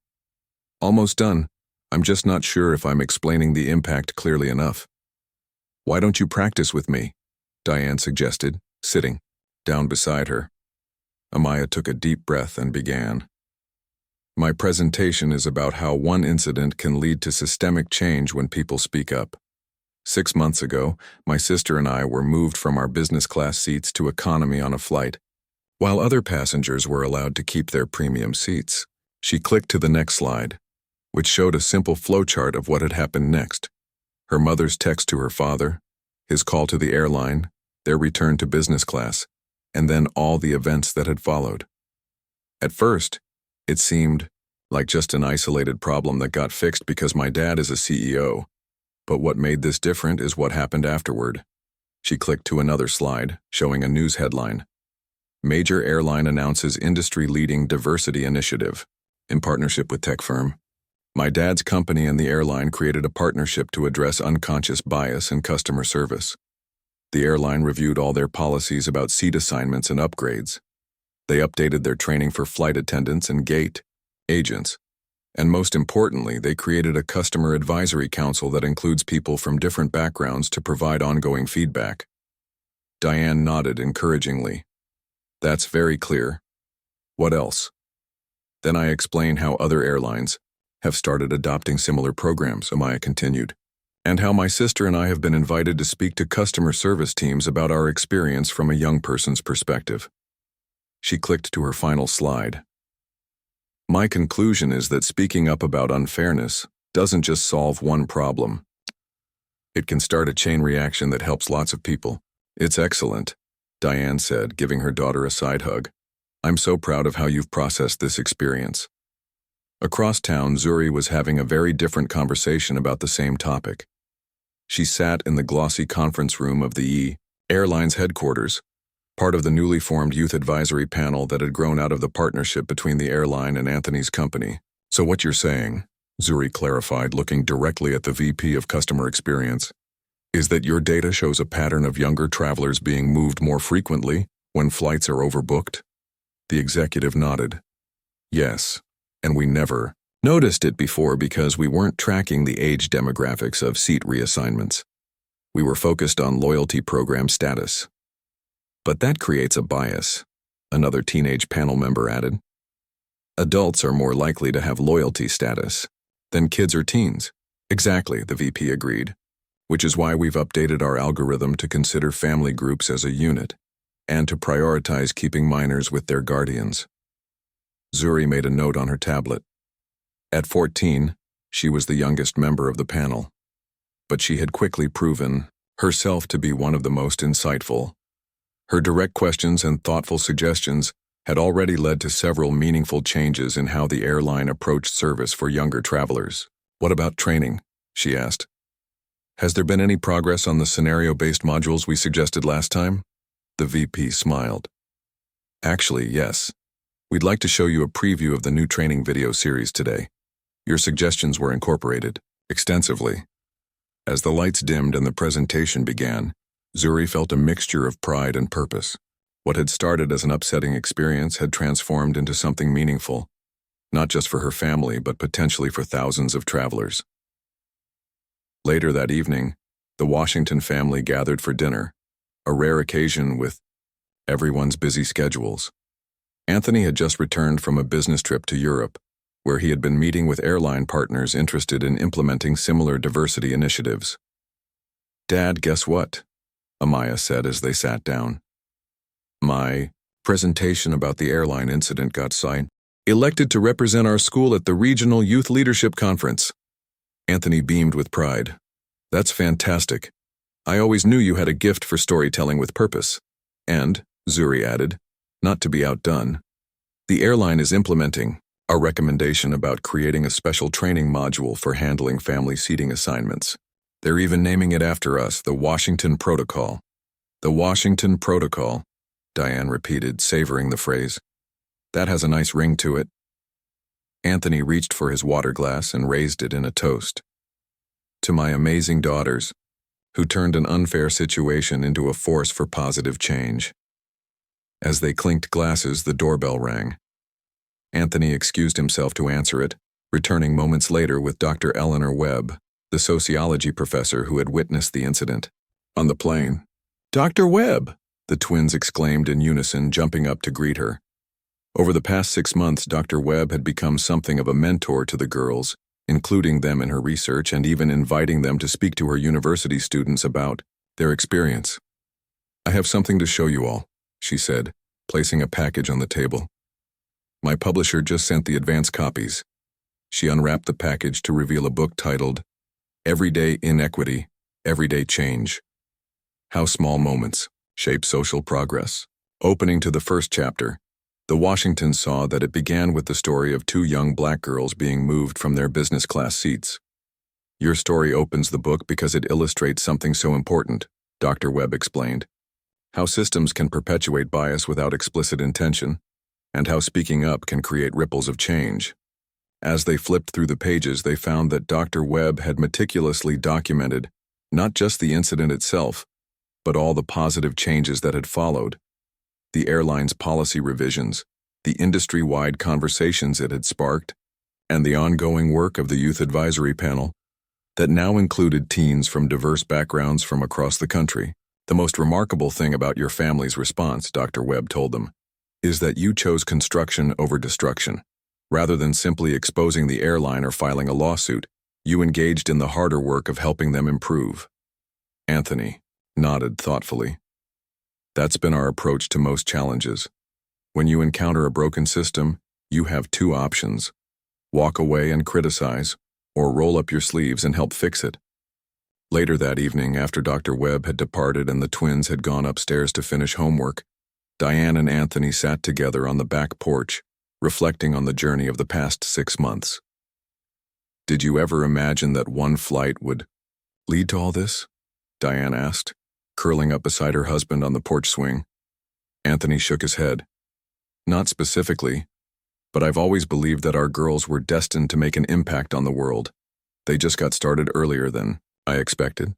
A: Almost done. I'm just not sure if I'm explaining the impact clearly enough. Why don't you practice with me? Diane suggested, sitting down beside her. Amaya took a deep breath and began. My presentation is about how one incident can lead to systemic change when people speak up. 6 months ago, my sister and I were moved from our business class seats to economy on a flight, while other passengers were allowed to keep their premium seats. She clicked to the next slide, which showed a simple flowchart of what had happened next. Her mother's text to her father, his call to the airline, their return to business class, and then all the events that had followed. At first, it seemed like just an isolated problem that got fixed because my dad is a CEO. But what made this different is what happened afterward. She clicked to another slide, showing a news headline. Major airline announces industry-leading diversity initiative in partnership with tech firm. My dad's company and the airline created a partnership to address unconscious bias in customer service. The airline reviewed all their policies about seat assignments and upgrades. They updated their training for flight attendants and gate agents. And most importantly, they created a customer advisory council that includes people from different backgrounds to provide ongoing feedback. Diane nodded encouragingly. That's very clear. What else? Then I explain how other airlines have started adopting similar programs, Amaya continued, and how my sister and I have been invited to speak to customer service teams about our experience from a young person's perspective. She clicked to her final slide. My conclusion is that speaking up about unfairness doesn't just solve one problem. It can start a chain reaction that helps lots of people. It's excellent, Diane said, giving her daughter a side hug. I'm so proud of how you've processed this experience. Across town, Zuri was having a very different conversation about the same topic. She sat in the glossy conference room of the airline's headquarters, part of the newly formed youth advisory panel that had grown out of the partnership between the airline and Anthony's company. So what you're saying, Zuri clarified, looking directly at the VP of Customer Experience, is that your data shows a pattern of younger travelers being moved more frequently when flights are overbooked? The executive nodded. Yes, and we never noticed it before because we weren't tracking the age demographics of seat reassignments. We were focused on loyalty program status. But that creates a bias, another teenage panel member added. Adults are more likely to have loyalty status than kids or teens. Exactly, the VP agreed, which is why we've updated our algorithm to consider family groups as a unit and to prioritize keeping minors with their guardians. Zuri made a note on her tablet. At 14, she was the youngest member of the panel, but she had quickly proven herself to be one of the most insightful. Her direct questions and thoughtful suggestions had already led to several meaningful changes in how the airline approached service for younger travelers. "What about training?" she asked. "Has there been any progress on the scenario-based modules we suggested last time?" The VP smiled. "Actually, yes. We'd like to show you a preview of the new training video series today. Your suggestions were incorporated extensively." As the lights dimmed and the presentation began, Zuri felt a mixture of pride and purpose. What had started as an upsetting experience had transformed into something meaningful, not just for her family, but potentially for thousands of travelers. Later that evening, the Washington family gathered for dinner, a rare occasion with everyone's busy schedules. Anthony had just returned from a business trip to Europe, where he had been meeting with airline partners interested in implementing similar diversity initiatives. "Dad, guess what?" Amaya said as they sat down. "My presentation about the airline incident got elected to represent our school at the Regional Youth Leadership Conference." Anthony beamed with pride. "That's fantastic. I always knew you had a gift for storytelling with purpose." And, Zuri added, not to be outdone, "the airline is implementing a recommendation about creating a special training module for handling family seating assignments. They're even naming it after us, the Washington Protocol." "The Washington Protocol," Diane repeated, savoring the phrase. "That has a nice ring to it." Anthony reached for his water glass and raised it in a toast. "To my amazing daughters, who turned an unfair situation into a force for positive change." As they clinked glasses, the doorbell rang. Anthony excused himself to answer it, returning moments later with Dr. Eleanor Webb, the sociology professor who had witnessed the incident. On the plane, "Dr. Webb!" the twins exclaimed in unison, jumping up to greet her. Over the past 6 months, Dr. Webb had become something of a mentor to the girls, including them in her research and even inviting them to speak to her university students about their experience. "I have something to show you all," she said, placing a package on the table. "My publisher just sent the advance copies." She unwrapped the package to reveal a book titled Everyday Inequity, Everyday Change: How Small Moments Shape Social Progress. Opening to the first chapter, the Washingtons saw that it began with the story of 2 young black girls being moved from their business class seats. "Your story opens the book because it illustrates something so important," Dr. Webb explained. "How systems can perpetuate bias without explicit intention, and how speaking up can create ripples of change." As they flipped through the pages, they found that Dr. Webb had meticulously documented not just the incident itself, but all the positive changes that had followed: the airline's policy revisions, the industry-wide conversations it had sparked, and the ongoing work of the Youth Advisory Panel that now included teens from diverse backgrounds from across the country. "The most remarkable thing about your family's response," Dr. Webb told them, "is that you chose construction over destruction. Rather than simply exposing the airline or filing a lawsuit, you engaged in the harder work of helping them improve." Anthony nodded thoughtfully. "That's been our approach to most challenges. When you encounter a broken system, you have 2 options: walk away and criticize, or roll up your sleeves and help fix it." Later that evening, after Dr. Webb had departed and the twins had gone upstairs to finish homework, Diane and Anthony sat together on the back porch, reflecting on the journey of the past 6 months. "Did you ever imagine that one flight would lead to all this?" Diane asked, curling up beside her husband on the porch swing. Anthony shook his head. "Not specifically, but I've always believed that our girls were destined to make an impact on the world. They just got started earlier than I expected."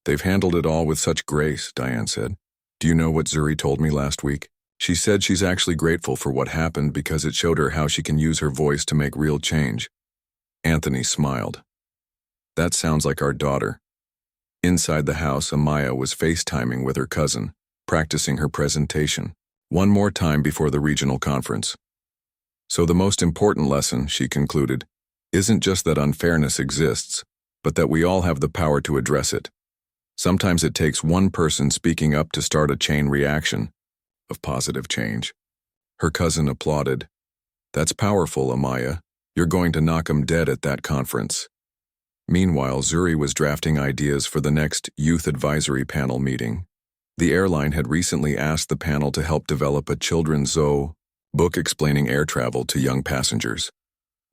A: "They've handled it all with such grace," Diane said. "Do you know what Zuri told me last week? She said she's actually grateful for what happened because it showed her how she can use her voice to make real change." Anthony smiled. "That sounds like our daughter." Inside the house, Amaya was FaceTiming with her cousin, practicing her presentation. One more time before the regional conference. So the most important lesson, she concluded, isn't just that unfairness exists, but that we all have the power to address it. Sometimes it takes one person speaking up to start a chain reaction of positive change. Her cousin applauded. That's powerful, Amaya. You're going to knock 'em dead at that conference. Meanwhile, Zuri was drafting ideas for the next Youth Advisory Panel meeting. The airline had recently asked the panel to help develop a children's book explaining air travel to young passengers.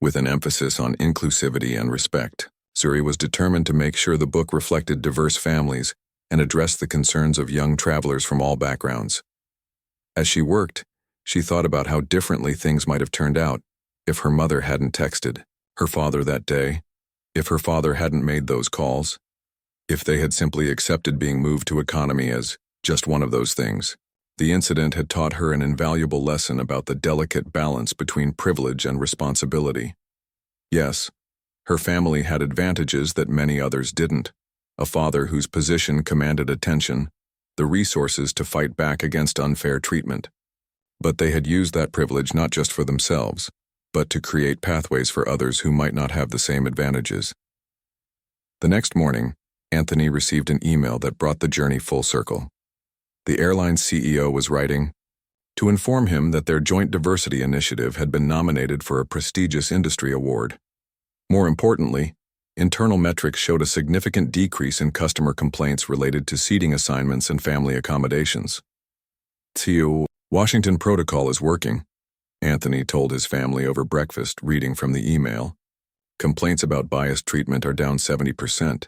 A: With an emphasis on inclusivity and respect, Zuri was determined to make sure the book reflected diverse families and addressed the concerns of young travelers from all backgrounds. As she worked, she thought about how differently things might have turned out if her mother hadn't texted her father that day, if her father hadn't made those calls, if they had simply accepted being moved to economy as just one of those things. The incident had taught her an invaluable lesson about the delicate balance between privilege and responsibility. Yes, her family had advantages that many others didn't: a father whose position commanded attention, the resources to fight back against unfair treatment. But they had used that privilege not just for themselves, but to create pathways for others who might not have the same advantages. The next morning, Anthony received an email that brought the journey full circle. The airline's CEO was writing to inform him that their joint diversity initiative had been nominated for a prestigious industry award. More importantly, internal metrics showed a significant decrease in customer complaints related to seating assignments and family accommodations. Washington protocol is working, Anthony told his family over breakfast, reading from the email. Complaints about biased treatment are down 70%,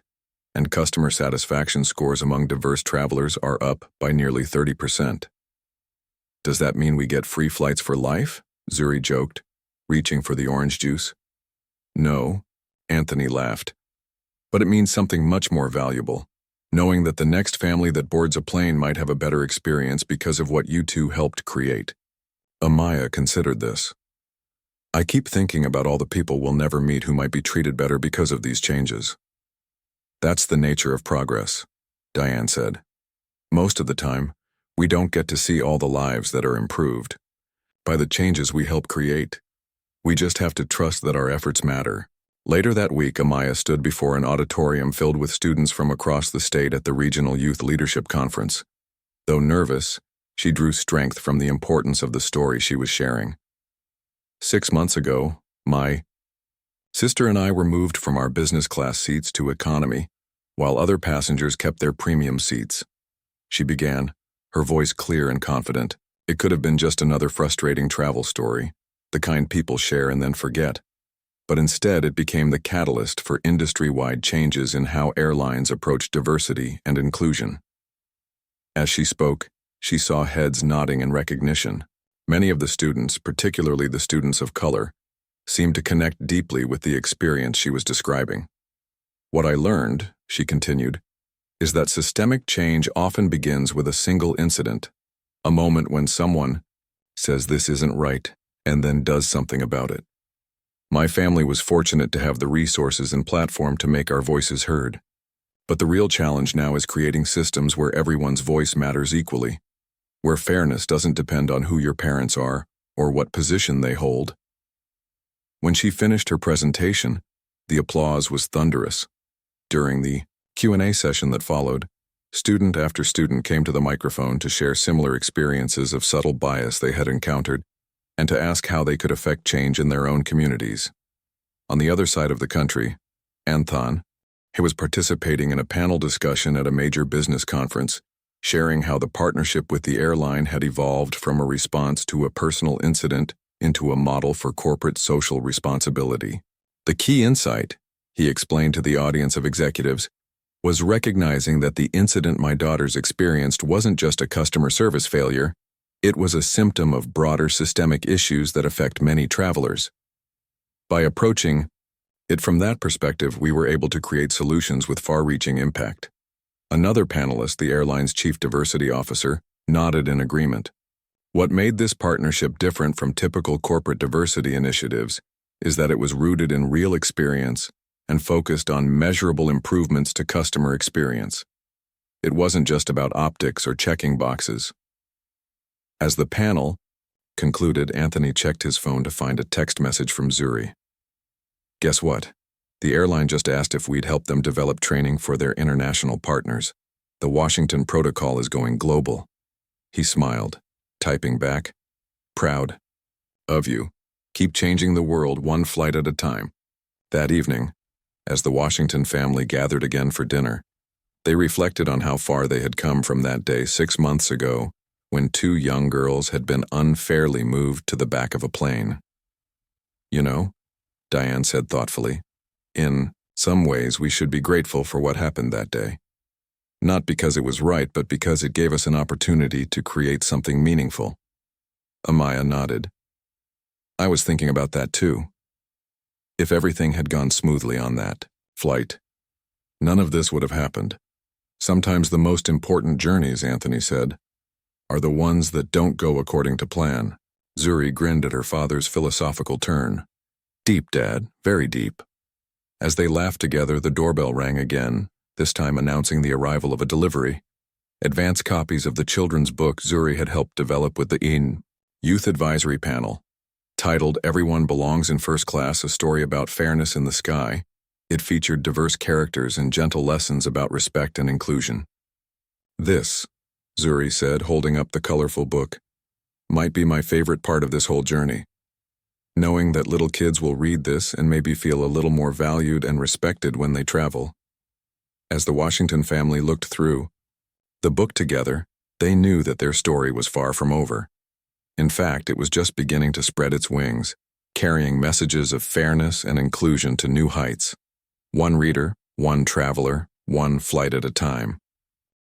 A: and customer satisfaction scores among diverse travelers are up by nearly 30%. Does that mean we get free flights for life? Zuri joked, reaching for the orange juice. No, Anthony laughed. But it means something much more valuable, knowing that the next family that boards a plane might have a better experience because of what you two helped create. Amaya considered this. I keep thinking about all the people we'll never meet who might be treated better because of these changes. That's the nature of progress, Diane said. Most of the time, we don't get to see all the lives that are improved by the changes we help create. We just have to trust that our efforts matter. Later that week, Amaya stood before an auditorium filled with students from across the state at the Regional Youth Leadership Conference. Though nervous, she drew strength from the importance of the story she was sharing. 6 months ago, my sister and I were moved from our business class seats to economy, while other passengers kept their premium seats. She began, her voice clear and confident. It could have been just another frustrating travel story, the kind people share and then forget. But instead it became the catalyst for industry-wide changes in how airlines approach diversity and inclusion. As she spoke, she saw heads nodding in recognition. Many of the students, particularly the students of color, seemed to connect deeply with the experience she was describing. What I learned, she continued, is that systemic change often begins with a single incident, a moment when someone says this isn't right and then does something about it. My family was fortunate to have the resources and platform to make our voices heard. But the real challenge now is creating systems where everyone's voice matters equally, where fairness doesn't depend on who your parents are or what position they hold. When she finished her presentation, the applause was thunderous. During the Q&A session that followed, student after student came to the microphone to share similar experiences of subtle bias they had encountered and to ask how they could affect change in their own communities. On the other side of the country, Anthan, he was participating in a panel discussion at a major business conference, sharing how the partnership with the airline had evolved from a response to a personal incident into a model for corporate social responsibility. The key insight, he explained to the audience of executives, was recognizing that the incident my daughters experienced wasn't just a customer service failure, it was a symptom of broader systemic issues that affect many travelers. By approaching it from that perspective, we were able to create solutions with far-reaching impact. Another panelist, the airline's chief diversity officer, nodded in agreement. What made this partnership different from typical corporate diversity initiatives is that it was rooted in real experience and focused on measurable improvements to customer experience. It wasn't just about optics or checking boxes. As the panel, Concluded, Anthony checked his phone to find a text message from Zuri. Guess what? The airline just asked if we'd help them develop training for their international partners. The Washington protocol is going global. He smiled, typing back, "Proud of you. Keep changing the world one flight at a time." That evening, as the Washington family gathered again for dinner, they reflected on how far they had come from that day 6 months ago when 2 young girls had been unfairly moved to the back of a plane. "You know," Diane said thoughtfully, "in some ways we should be grateful for what happened that day. Not because it was right, but because it gave us an opportunity to create something meaningful." Amaya nodded. "I was thinking about that too. If everything had gone smoothly on that flight, none of this would have happened. Sometimes the most important journeys," Anthony said, "are the ones that don't go according to plan." Zuri grinned at her father's philosophical turn. "Deep, Dad, very deep." As they laughed together, the doorbell rang again, this time announcing the arrival of a delivery. Advance copies of the children's book Zuri had helped develop with the Youth Advisory Panel. Titled "Everyone Belongs in First Class, a Story About Fairness in the Sky," it featured diverse characters and gentle lessons about respect and inclusion. "This," Zuri said, holding up the colorful book, "might be my favorite part of this whole journey. Knowing that little kids will read this and maybe feel a little more valued and respected when they travel." As the Washington family looked through the book together, they knew that their story was far from over. In fact, it was just beginning to spread its wings, carrying messages of fairness and inclusion to new heights. One reader, one traveler, one flight at a time.